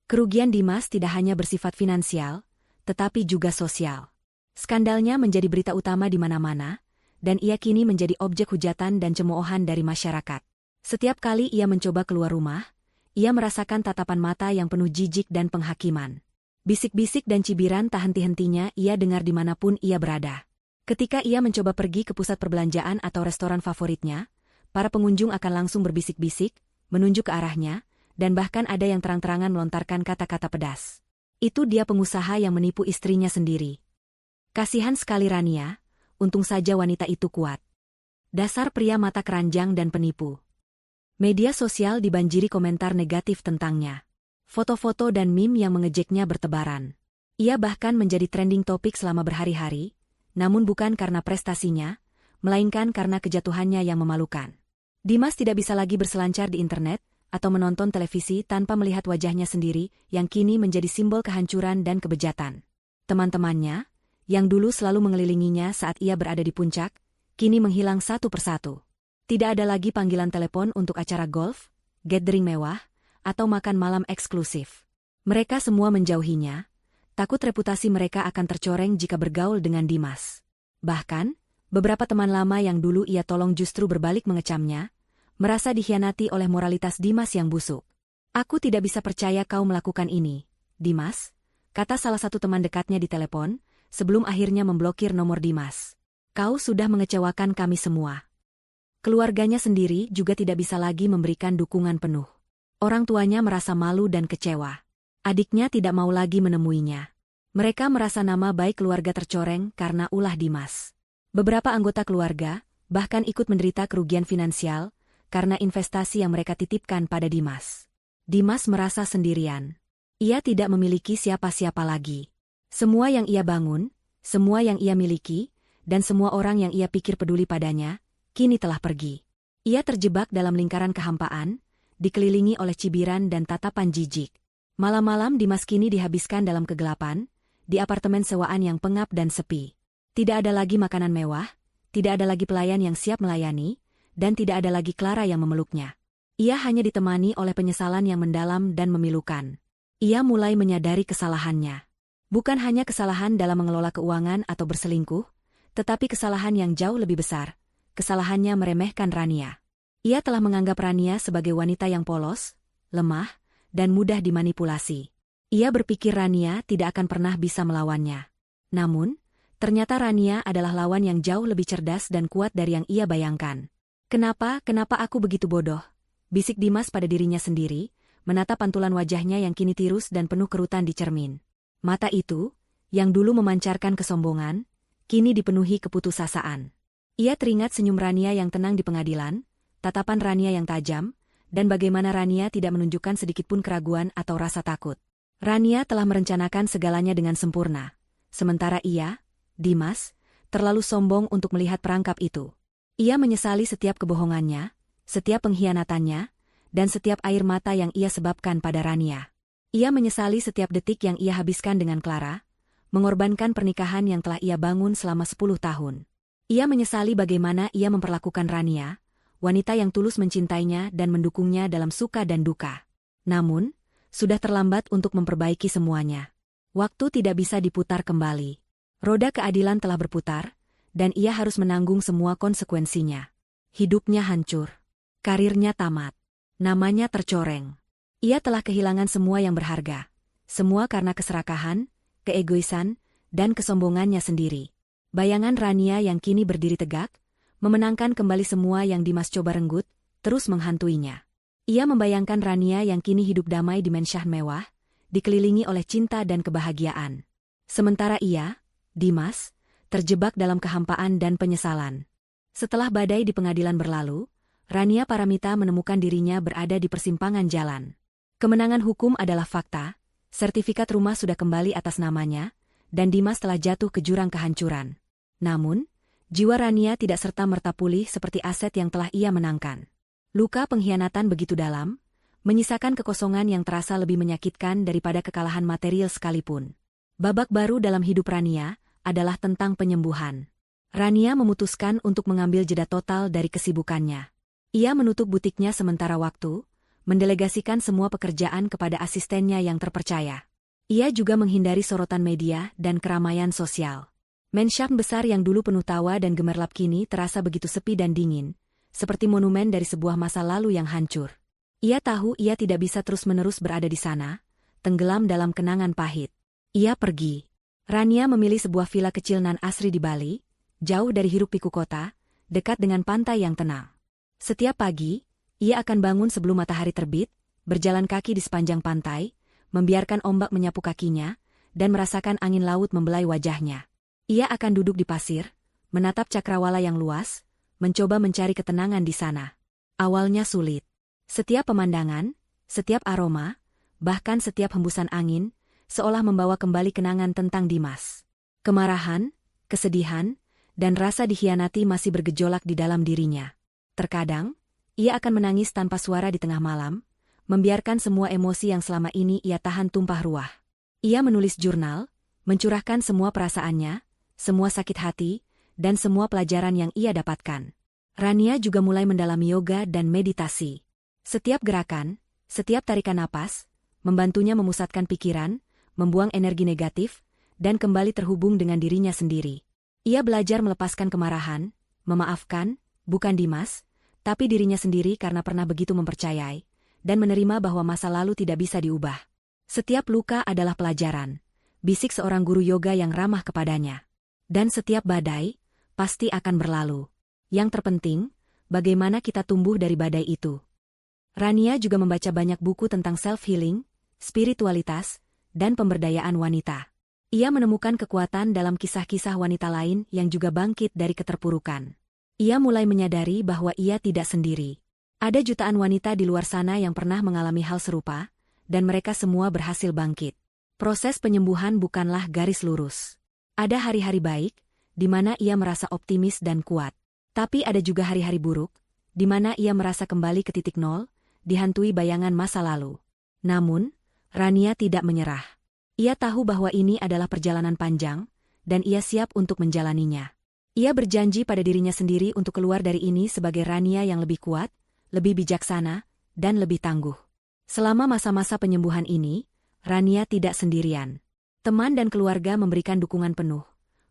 Kerugian Dimas tidak hanya bersifat finansial, tetapi juga sosial. Skandalnya menjadi berita utama di mana-mana, dan ia kini menjadi objek hujatan dan cemoohan dari masyarakat. Setiap kali ia mencoba keluar rumah, ia merasakan tatapan mata yang penuh jijik dan penghakiman. Bisik-bisik dan cibiran tak henti-hentinya ia dengar dimanapun ia berada. Ketika ia mencoba pergi ke pusat perbelanjaan atau restoran favoritnya, para pengunjung akan langsung berbisik-bisik, menunjuk ke arahnya, dan bahkan ada yang terang-terangan melontarkan kata-kata pedas. Itu dia pengusaha yang menipu istrinya sendiri. Kasihan sekali Rania, untung saja wanita itu kuat. Dasar pria mata keranjang dan penipu. Media sosial dibanjiri komentar negatif tentangnya. Foto-foto dan meme yang mengejeknya bertebaran. Ia bahkan menjadi trending topik selama berhari-hari, namun bukan karena prestasinya, melainkan karena kejatuhannya yang memalukan. Dimas tidak bisa lagi berselancar di internet atau menonton televisi tanpa melihat wajahnya sendiri yang kini menjadi simbol kehancuran dan kebejatan. Teman-temannya, yang dulu selalu mengelilinginya saat ia berada di puncak, kini menghilang satu persatu. Tidak ada lagi panggilan telepon untuk acara golf, gathering mewah, atau makan malam eksklusif. Mereka semua menjauhinya, takut reputasi mereka akan tercoreng jika bergaul dengan Dimas. Bahkan, beberapa teman lama yang dulu ia tolong justru berbalik mengecamnya, merasa dikhianati oleh moralitas Dimas yang busuk. "Aku tidak bisa percaya kau melakukan ini, Dimas," kata salah satu teman dekatnya di telepon, sebelum akhirnya memblokir nomor Dimas. "Kau sudah mengecewakan kami semua." Keluarganya sendiri juga tidak bisa lagi memberikan dukungan penuh. Orang tuanya merasa malu dan kecewa. Adiknya tidak mau lagi menemuinya. Mereka merasa nama baik keluarga tercoreng karena ulah Dimas. Beberapa anggota keluarga bahkan ikut menderita kerugian finansial karena investasi yang mereka titipkan pada Dimas. Dimas merasa sendirian. Ia tidak memiliki siapa-siapa lagi. Semua yang ia bangun, semua yang ia miliki, dan semua orang yang ia pikir peduli padanya, kini telah pergi. Ia terjebak dalam lingkaran kehampaan, dikelilingi oleh cibiran dan tatapan jijik. Malam-malam Dimas kini dihabiskan dalam kegelapan, di apartemen sewaan yang pengap dan sepi. Tidak ada lagi makanan mewah, tidak ada lagi pelayan yang siap melayani, dan tidak ada lagi Clara yang memeluknya. Ia hanya ditemani oleh penyesalan yang mendalam dan memilukan. Ia mulai menyadari kesalahannya. Bukan hanya kesalahan dalam mengelola keuangan atau berselingkuh, tetapi kesalahan yang jauh lebih besar. Kesalahannya meremehkan Rania. Ia telah menganggap Rania sebagai wanita yang polos, lemah, dan mudah dimanipulasi. Ia berpikir Rania tidak akan pernah bisa melawannya. Namun, ternyata Rania adalah lawan yang jauh lebih cerdas dan kuat dari yang ia bayangkan. Kenapa aku begitu bodoh?" bisik Dimas pada dirinya sendiri, menatap pantulan wajahnya yang kini tirus dan penuh kerutan di cermin. Mata itu, yang dulu memancarkan kesombongan, kini dipenuhi keputusasaan. Ia teringat senyum Rania yang tenang di pengadilan, tatapan Rania yang tajam, dan bagaimana Rania tidak menunjukkan sedikitpun keraguan atau rasa takut. Rania telah merencanakan segalanya dengan sempurna, sementara ia, Dimas, terlalu sombong untuk melihat perangkap itu. Ia menyesali setiap kebohongannya, setiap pengkhianatannya, dan setiap air mata yang ia sebabkan pada Rania. Ia menyesali setiap detik yang ia habiskan dengan Clara, mengorbankan pernikahan yang telah ia bangun selama 10 tahun. Ia menyesali bagaimana ia memperlakukan Rania, wanita yang tulus mencintainya dan mendukungnya dalam suka dan duka. Namun, sudah terlambat untuk memperbaiki semuanya. Waktu tidak bisa diputar kembali. Roda keadilan telah berputar, dan ia harus menanggung semua konsekuensinya. Hidupnya hancur. Karirnya tamat. Namanya tercoreng. Ia telah kehilangan semua yang berharga. Semua karena keserakahan, keegoisan, dan kesombongannya sendiri. Bayangan Rania yang kini berdiri tegak, memenangkan kembali semua yang Dimas coba renggut, terus menghantuinya. Ia membayangkan Rania yang kini hidup damai di mansion mewah, dikelilingi oleh cinta dan kebahagiaan. Sementara ia, Dimas, terjebak dalam kehampaan dan penyesalan. Setelah badai di pengadilan berlalu, Rania Paramita menemukan dirinya berada di persimpangan jalan. Kemenangan hukum adalah fakta, sertifikat rumah sudah kembali atas namanya, dan Dimas telah jatuh ke jurang kehancuran. Namun, jiwa Rania tidak serta-merta pulih seperti aset yang telah ia menangkan. Luka pengkhianatan begitu dalam, menyisakan kekosongan yang terasa lebih menyakitkan daripada kekalahan material sekalipun. Babak baru dalam hidup Rania adalah tentang penyembuhan. Rania memutuskan untuk mengambil jeda total dari kesibukannya. Ia menutup butiknya sementara waktu, mendelegasikan semua pekerjaan kepada asistennya yang terpercaya. Ia juga menghindari sorotan media dan keramaian sosial. Mansion besar yang dulu penuh tawa dan gemerlap kini terasa begitu sepi dan dingin, seperti monumen dari sebuah masa lalu yang hancur. Ia tahu ia tidak bisa terus-menerus berada di sana, tenggelam dalam kenangan pahit. Ia pergi. Rania memilih sebuah villa kecil nan asri di Bali, jauh dari hiruk-pikuk kota, dekat dengan pantai yang tenang. Setiap pagi, ia akan bangun sebelum matahari terbit, berjalan kaki di sepanjang pantai, membiarkan ombak menyapu kakinya, dan merasakan angin laut membelai wajahnya. Ia akan duduk di pasir, menatap cakrawala yang luas, mencoba mencari ketenangan di sana. Awalnya sulit. Setiap pemandangan, setiap aroma, bahkan setiap hembusan angin, seolah membawa kembali kenangan tentang Dimas. Kemarahan, kesedihan, dan rasa dikhianati masih bergejolak di dalam dirinya. Terkadang, Ia akan menangis tanpa suara di tengah malam, membiarkan semua emosi yang selama ini ia tahan tumpah ruah. Ia menulis jurnal, mencurahkan semua perasaannya, semua sakit hati, dan semua pelajaran yang ia dapatkan. Rania juga mulai mendalami yoga dan meditasi. Setiap gerakan, setiap tarikan napas, membantunya memusatkan pikiran, membuang energi negatif, dan kembali terhubung dengan dirinya sendiri. Ia belajar melepaskan kemarahan, memaafkan, bukan Dimas, tapi dirinya sendiri karena pernah begitu mempercayai, dan menerima bahwa masa lalu tidak bisa diubah. Setiap luka adalah pelajaran, bisik seorang guru yoga yang ramah kepadanya. Dan setiap badai, pasti akan berlalu. Yang terpenting, bagaimana kita tumbuh dari badai itu. Rania juga membaca banyak buku tentang self-healing, spiritualitas, dan pemberdayaan wanita. Ia menemukan kekuatan dalam kisah-kisah wanita lain yang juga bangkit dari keterpurukan. Ia mulai menyadari bahwa ia tidak sendiri. Ada jutaan wanita di luar sana yang pernah mengalami hal serupa, dan mereka semua berhasil bangkit. Proses penyembuhan bukanlah garis lurus. Ada hari-hari baik, di mana ia merasa optimis dan kuat. Tapi ada juga hari-hari buruk, di mana ia merasa kembali ke titik nol, dihantui bayangan masa lalu. Namun, Rania tidak menyerah. Ia tahu bahwa ini adalah perjalanan panjang, dan ia siap untuk menjalaninya. Ia berjanji pada dirinya sendiri untuk keluar dari ini sebagai Rania yang lebih kuat, lebih bijaksana, dan lebih tangguh. Selama masa-masa penyembuhan ini, Rania tidak sendirian. Teman dan keluarga memberikan dukungan penuh,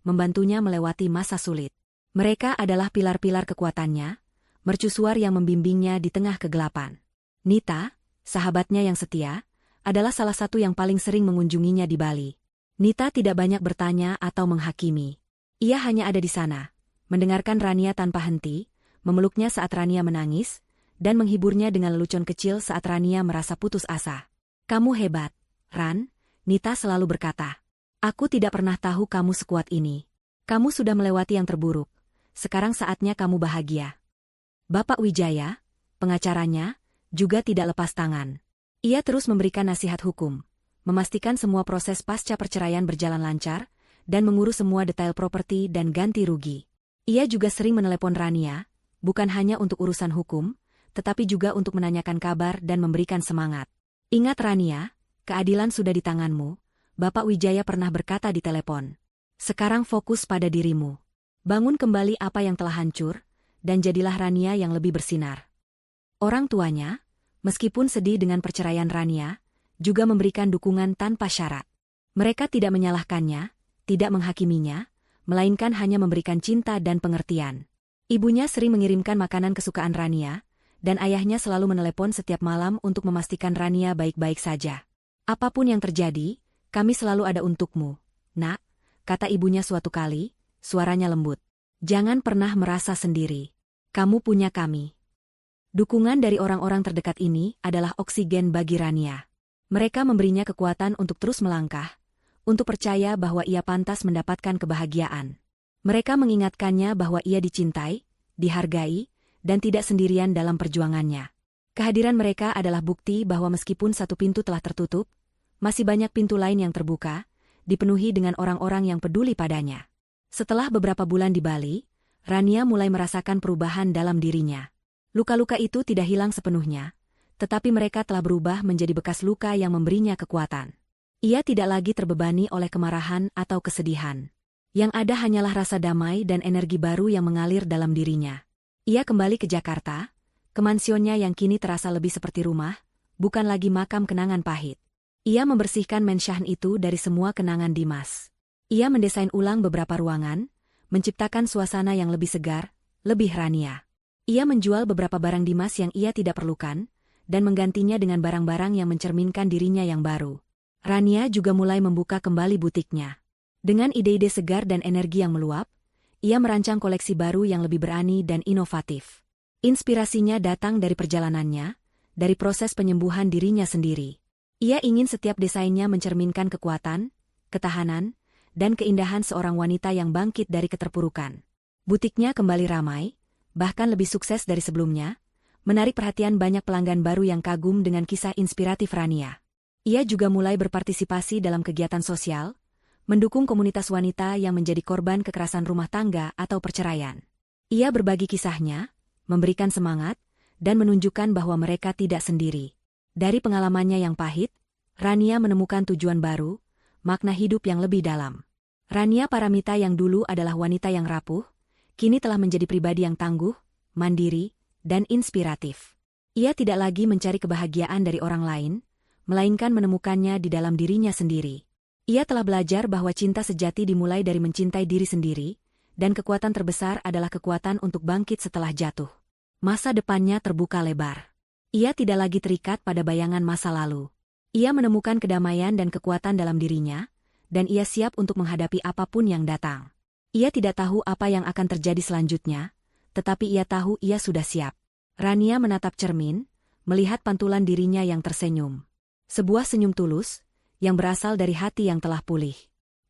membantunya melewati masa sulit. Mereka adalah pilar-pilar kekuatannya, mercusuar yang membimbingnya di tengah kegelapan. Nita, sahabatnya yang setia, adalah salah satu yang paling sering mengunjunginya di Bali. Nita tidak banyak bertanya atau menghakimi. Ia hanya ada di sana, mendengarkan Rania tanpa henti, memeluknya saat Rania menangis, dan menghiburnya dengan lelucon kecil saat Rania merasa putus asa. "Kamu hebat, Ran," Nita selalu berkata. "Aku tidak pernah tahu kamu sekuat ini. Kamu sudah melewati yang terburuk. Sekarang saatnya kamu bahagia." Bapak Wijaya, pengacaranya, juga tidak lepas tangan. Ia terus memberikan nasihat hukum, memastikan semua proses pasca perceraian berjalan lancar, dan mengurus semua detail properti dan ganti rugi. Ia juga sering menelepon Rania, bukan hanya untuk urusan hukum, tetapi juga untuk menanyakan kabar dan memberikan semangat. "Ingat Rania, keadilan sudah di tanganmu," Bapak Wijaya pernah berkata di telepon. "Sekarang fokus pada dirimu. Bangun kembali apa yang telah hancur, dan jadilah Rania yang lebih bersinar." Orang tuanya, meskipun sedih dengan perceraian Rania, juga memberikan dukungan tanpa syarat. Mereka tidak menyalahkannya, tidak menghakiminya, melainkan hanya memberikan cinta dan pengertian. Ibunya sering mengirimkan makanan kesukaan Rania, dan ayahnya selalu menelepon setiap malam untuk memastikan Rania baik-baik saja. "Apapun yang terjadi, kami selalu ada untukmu, Nak," kata ibunya suatu kali, suaranya lembut. "Jangan pernah merasa sendiri. Kamu punya kami." Dukungan dari orang-orang terdekat ini adalah oksigen bagi Rania. Mereka memberinya kekuatan untuk terus melangkah, untuk percaya bahwa ia pantas mendapatkan kebahagiaan. Mereka mengingatkannya bahwa ia dicintai, dihargai, dan tidak sendirian dalam perjuangannya. Kehadiran mereka adalah bukti bahwa meskipun satu pintu telah tertutup, masih banyak pintu lain yang terbuka, dipenuhi dengan orang-orang yang peduli padanya. Setelah beberapa bulan di Bali, Rania mulai merasakan perubahan dalam dirinya. Luka-luka itu tidak hilang sepenuhnya, tetapi mereka telah berubah menjadi bekas luka yang memberinya kekuatan. Ia tidak lagi terbebani oleh kemarahan atau kesedihan. Yang ada hanyalah rasa damai dan energi baru yang mengalir dalam dirinya. Ia kembali ke Jakarta, ke mansionnya yang kini terasa lebih seperti rumah, bukan lagi makam kenangan pahit. Ia membersihkan mensyahan itu dari semua kenangan Dimas. Ia mendesain ulang beberapa ruangan, menciptakan suasana yang lebih segar, lebih Rania. Ia menjual beberapa barang Dimas yang ia tidak perlukan, dan menggantinya dengan barang-barang yang mencerminkan dirinya yang baru. Rania juga mulai membuka kembali butiknya. Dengan ide-ide segar dan energi yang meluap, ia merancang koleksi baru yang lebih berani dan inovatif. Inspirasinya datang dari perjalanannya, dari proses penyembuhan dirinya sendiri. Ia ingin setiap desainnya mencerminkan kekuatan, ketahanan, dan keindahan seorang wanita yang bangkit dari keterpurukan. Butiknya kembali ramai, bahkan lebih sukses dari sebelumnya, menarik perhatian banyak pelanggan baru yang kagum dengan kisah inspiratif Rania. Ia juga mulai berpartisipasi dalam kegiatan sosial, mendukung komunitas wanita yang menjadi korban kekerasan rumah tangga atau perceraian. Ia berbagi kisahnya, memberikan semangat, dan menunjukkan bahwa mereka tidak sendiri. Dari pengalamannya yang pahit, Rania menemukan tujuan baru, makna hidup yang lebih dalam. Rania Paramita yang dulu adalah wanita yang rapuh, kini telah menjadi pribadi yang tangguh, mandiri, dan inspiratif. Ia tidak lagi mencari kebahagiaan dari orang lain, melainkan menemukannya di dalam dirinya sendiri. Ia telah belajar bahwa cinta sejati dimulai dari mencintai diri sendiri, dan kekuatan terbesar adalah kekuatan untuk bangkit setelah jatuh. Masa depannya terbuka lebar. Ia tidak lagi terikat pada bayangan masa lalu. Ia menemukan kedamaian dan kekuatan dalam dirinya, dan ia siap untuk menghadapi apapun yang datang. Ia tidak tahu apa yang akan terjadi selanjutnya, tetapi ia tahu ia sudah siap. Rania menatap cermin, melihat pantulan dirinya yang tersenyum. Sebuah senyum tulus, yang berasal dari hati yang telah pulih.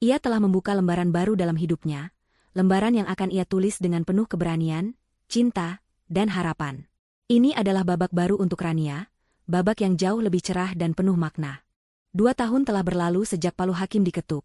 Ia telah membuka lembaran baru dalam hidupnya, lembaran yang akan ia tulis dengan penuh keberanian, cinta, dan harapan. Ini adalah babak baru untuk Rania, babak yang jauh lebih cerah dan penuh makna. 2 tahun telah berlalu sejak palu hakim diketuk,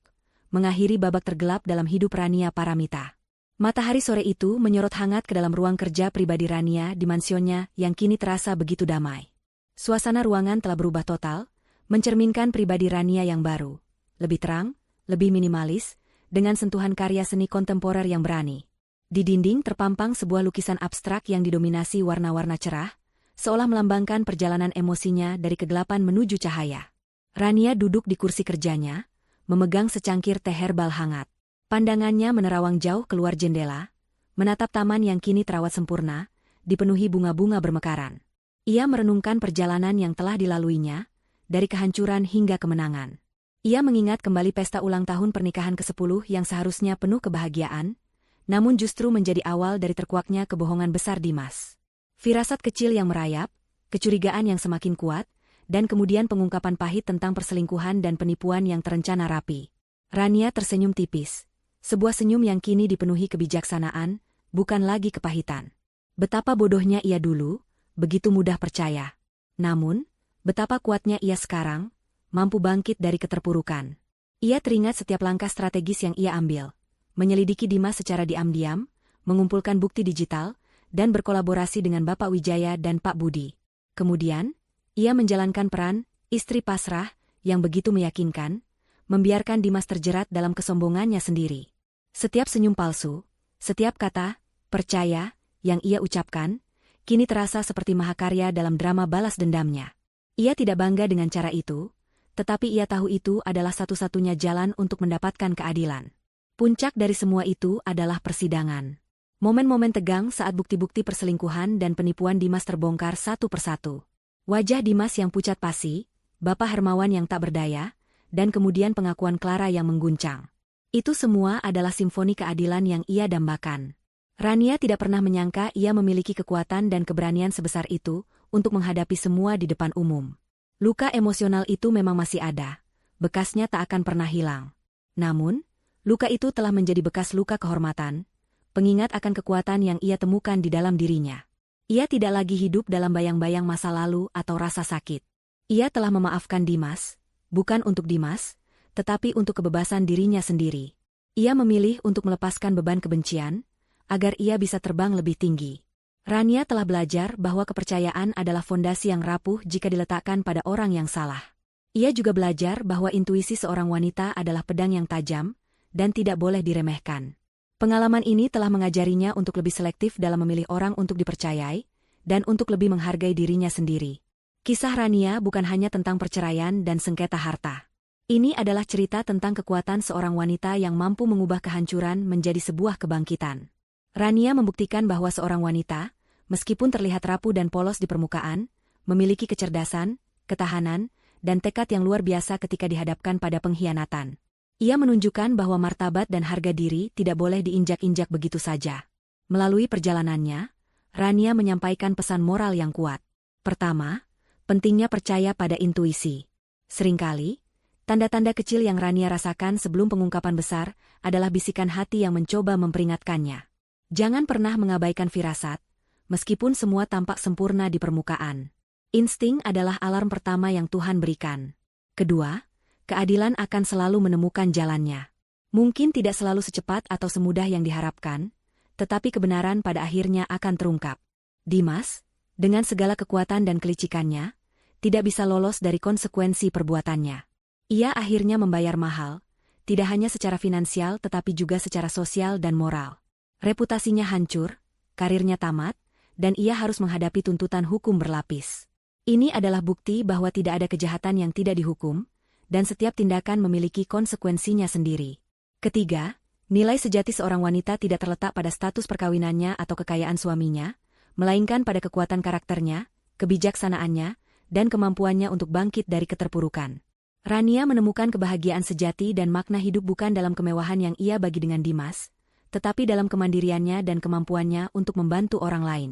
mengakhiri babak tergelap dalam hidup Rania Paramita. Matahari sore itu menyorot hangat ke dalam ruang kerja pribadi Rania di mansionnya yang kini terasa begitu damai. Suasana ruangan telah berubah total, mencerminkan pribadi Rania yang baru. Lebih terang, lebih minimalis, dengan sentuhan karya seni kontemporer yang berani. Di dinding terpampang sebuah lukisan abstrak yang didominasi warna-warna cerah, seolah melambangkan perjalanan emosinya dari kegelapan menuju cahaya. Rania duduk di kursi kerjanya, memegang secangkir teh herbal hangat. Pandangannya menerawang jauh keluar jendela, menatap taman yang kini terawat sempurna, dipenuhi bunga-bunga bermekaran. Ia merenungkan perjalanan yang telah dilaluinya, dari kehancuran hingga kemenangan. Ia mengingat kembali pesta ulang tahun pernikahan ke-10 yang seharusnya penuh kebahagiaan, namun justru menjadi awal dari terkuaknya kebohongan besar Dimas. Firasat kecil yang merayap, kecurigaan yang semakin kuat, dan kemudian pengungkapan pahit tentang perselingkuhan dan penipuan yang terencana rapi. Rania tersenyum tipis. Sebuah senyum yang kini dipenuhi kebijaksanaan, bukan lagi kepahitan. Betapa bodohnya ia dulu, begitu mudah percaya. Namun, betapa kuatnya ia sekarang, mampu bangkit dari keterpurukan. Ia teringat setiap langkah strategis yang ia ambil. Menyelidiki Dimas secara diam-diam, mengumpulkan bukti digital, dan berkolaborasi dengan Bapak Wijaya dan Pak Budi. Kemudian, ia menjalankan peran istri pasrah yang begitu meyakinkan, membiarkan Dimas terjerat dalam kesombongannya sendiri. Setiap senyum palsu, setiap kata percaya yang ia ucapkan, kini terasa seperti mahakarya dalam drama balas dendamnya. Ia tidak bangga dengan cara itu, tetapi ia tahu itu adalah satu-satunya jalan untuk mendapatkan keadilan. Puncak dari semua itu adalah persidangan. Momen-momen tegang saat bukti-bukti perselingkuhan dan penipuan Dimas terbongkar satu persatu. Wajah Dimas yang pucat pasi, Bapak Hermawan yang tak berdaya, dan kemudian pengakuan Clara yang mengguncang. Itu semua adalah simfoni keadilan yang ia dambakan. Rania tidak pernah menyangka ia memiliki kekuatan dan keberanian sebesar itu untuk menghadapi semua di depan umum. Luka emosional itu memang masih ada, bekasnya tak akan pernah hilang. Namun, luka itu telah menjadi bekas luka kehormatan, pengingat akan kekuatan yang ia temukan di dalam dirinya. Ia tidak lagi hidup dalam bayang-bayang masa lalu atau rasa sakit. Ia telah memaafkan Dimas, bukan untuk Dimas, tetapi untuk kebebasan dirinya sendiri. Ia memilih untuk melepaskan beban kebencian, agar ia bisa terbang lebih tinggi. Rania telah belajar bahwa kepercayaan adalah fondasi yang rapuh jika diletakkan pada orang yang salah. Ia juga belajar bahwa intuisi seorang wanita adalah pedang yang tajam, dan tidak boleh diremehkan. Pengalaman ini telah mengajarinya untuk lebih selektif dalam memilih orang untuk dipercayai, dan untuk lebih menghargai dirinya sendiri. Kisah Rania bukan hanya tentang perceraian dan sengketa harta. Ini adalah cerita tentang kekuatan seorang wanita yang mampu mengubah kehancuran menjadi sebuah kebangkitan. Rania membuktikan bahwa seorang wanita, meskipun terlihat rapuh dan polos di permukaan, memiliki kecerdasan, ketahanan, dan tekad yang luar biasa ketika dihadapkan pada pengkhianatan. Ia menunjukkan bahwa martabat dan harga diri tidak boleh diinjak-injak begitu saja. Melalui perjalanannya, Rania menyampaikan pesan moral yang kuat. Pertama, pentingnya percaya pada intuisi. Seringkali, tanda-tanda kecil yang Rania rasakan sebelum pengungkapan besar adalah bisikan hati yang mencoba memperingatkannya. Jangan pernah mengabaikan firasat, meskipun semua tampak sempurna di permukaan. Insting adalah alarm pertama yang Tuhan berikan. Kedua, keadilan akan selalu menemukan jalannya. Mungkin tidak selalu secepat atau semudah yang diharapkan, tetapi kebenaran pada akhirnya akan terungkap. Dimas, Dengan segala kekuatan dan kelicikannya, tidak bisa lolos dari konsekuensi perbuatannya. Ia akhirnya membayar mahal, tidak hanya secara finansial tetapi juga secara sosial dan moral. Reputasinya hancur, karirnya tamat, dan ia harus menghadapi tuntutan hukum berlapis. Ini adalah bukti bahwa tidak ada kejahatan yang tidak dihukum, dan setiap tindakan memiliki konsekuensinya sendiri. Ketiga, nilai sejati seorang wanita tidak terletak pada status perkawinannya atau kekayaan suaminya, melainkan pada kekuatan karakternya, kebijaksanaannya, dan kemampuannya untuk bangkit dari keterpurukan. Rania menemukan kebahagiaan sejati dan makna hidup bukan dalam kemewahan yang ia bagi dengan Dimas, tetapi dalam kemandiriannya dan kemampuannya untuk membantu orang lain.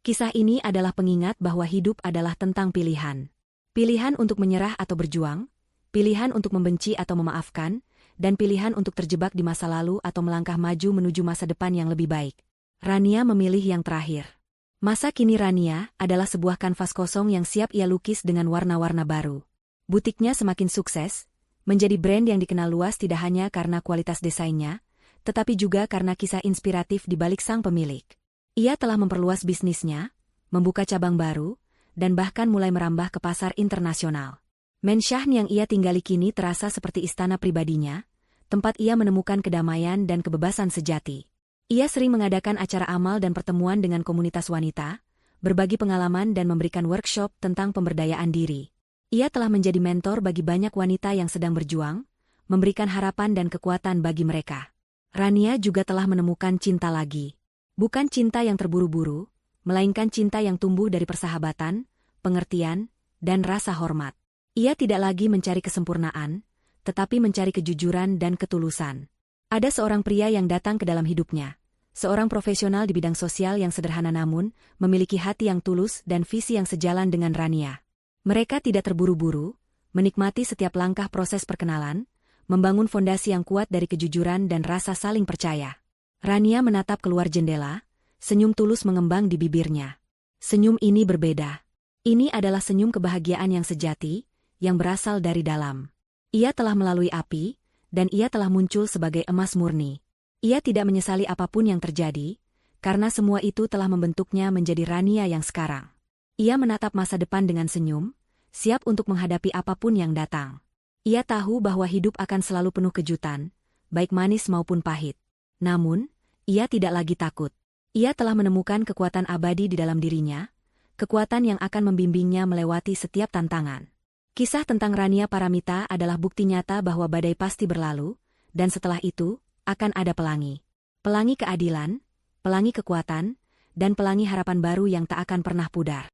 Kisah ini adalah pengingat bahwa hidup adalah tentang pilihan. Pilihan untuk menyerah atau berjuang, pilihan untuk membenci atau memaafkan, dan pilihan untuk terjebak di masa lalu atau melangkah maju menuju masa depan yang lebih baik. Rania memilih yang terakhir. Masa kini Rania adalah sebuah kanvas kosong yang siap ia lukis dengan warna-warna baru. Butiknya semakin sukses, menjadi brand yang dikenal luas tidak hanya karena kualitas desainnya, tetapi juga karena kisah inspiratif di balik sang pemilik. Ia telah memperluas bisnisnya, membuka cabang baru, dan bahkan mulai merambah ke pasar internasional. Mansion yang ia tinggali kini terasa seperti istana pribadinya, tempat ia menemukan kedamaian dan kebebasan sejati. Ia sering mengadakan acara amal dan pertemuan dengan komunitas wanita, berbagi pengalaman dan memberikan workshop tentang pemberdayaan diri. Ia telah menjadi mentor bagi banyak wanita yang sedang berjuang, memberikan harapan dan kekuatan bagi mereka. Rania juga telah menemukan cinta lagi. Bukan cinta yang terburu-buru, melainkan cinta yang tumbuh dari persahabatan, pengertian, dan rasa hormat. Ia tidak lagi mencari kesempurnaan, tetapi mencari kejujuran dan ketulusan. Ada seorang pria yang datang ke dalam hidupnya, seorang profesional di bidang sosial yang sederhana namun memiliki hati yang tulus dan visi yang sejalan dengan Rania. Mereka tidak terburu-buru, menikmati setiap langkah proses perkenalan, membangun fondasi yang kuat dari kejujuran dan rasa saling percaya. Rania menatap keluar jendela, senyum tulus mengembang di bibirnya. Senyum ini berbeda. Ini adalah senyum kebahagiaan yang sejati, yang berasal dari dalam. Ia telah melalui api, dan ia telah muncul sebagai emas murni. Ia tidak menyesali apapun yang terjadi, karena semua itu telah membentuknya menjadi Rania yang sekarang. Ia menatap masa depan dengan senyum, siap untuk menghadapi apapun yang datang. Ia tahu bahwa hidup akan selalu penuh kejutan, baik manis maupun pahit. Namun, ia tidak lagi takut. Ia telah menemukan kekuatan abadi di dalam dirinya, kekuatan yang akan membimbingnya melewati setiap tantangan. Kisah tentang Rania Paramita adalah bukti nyata bahwa badai pasti berlalu, dan setelah itu, akan ada pelangi. Pelangi keadilan, pelangi kekuatan, dan pelangi harapan baru yang tak akan pernah pudar.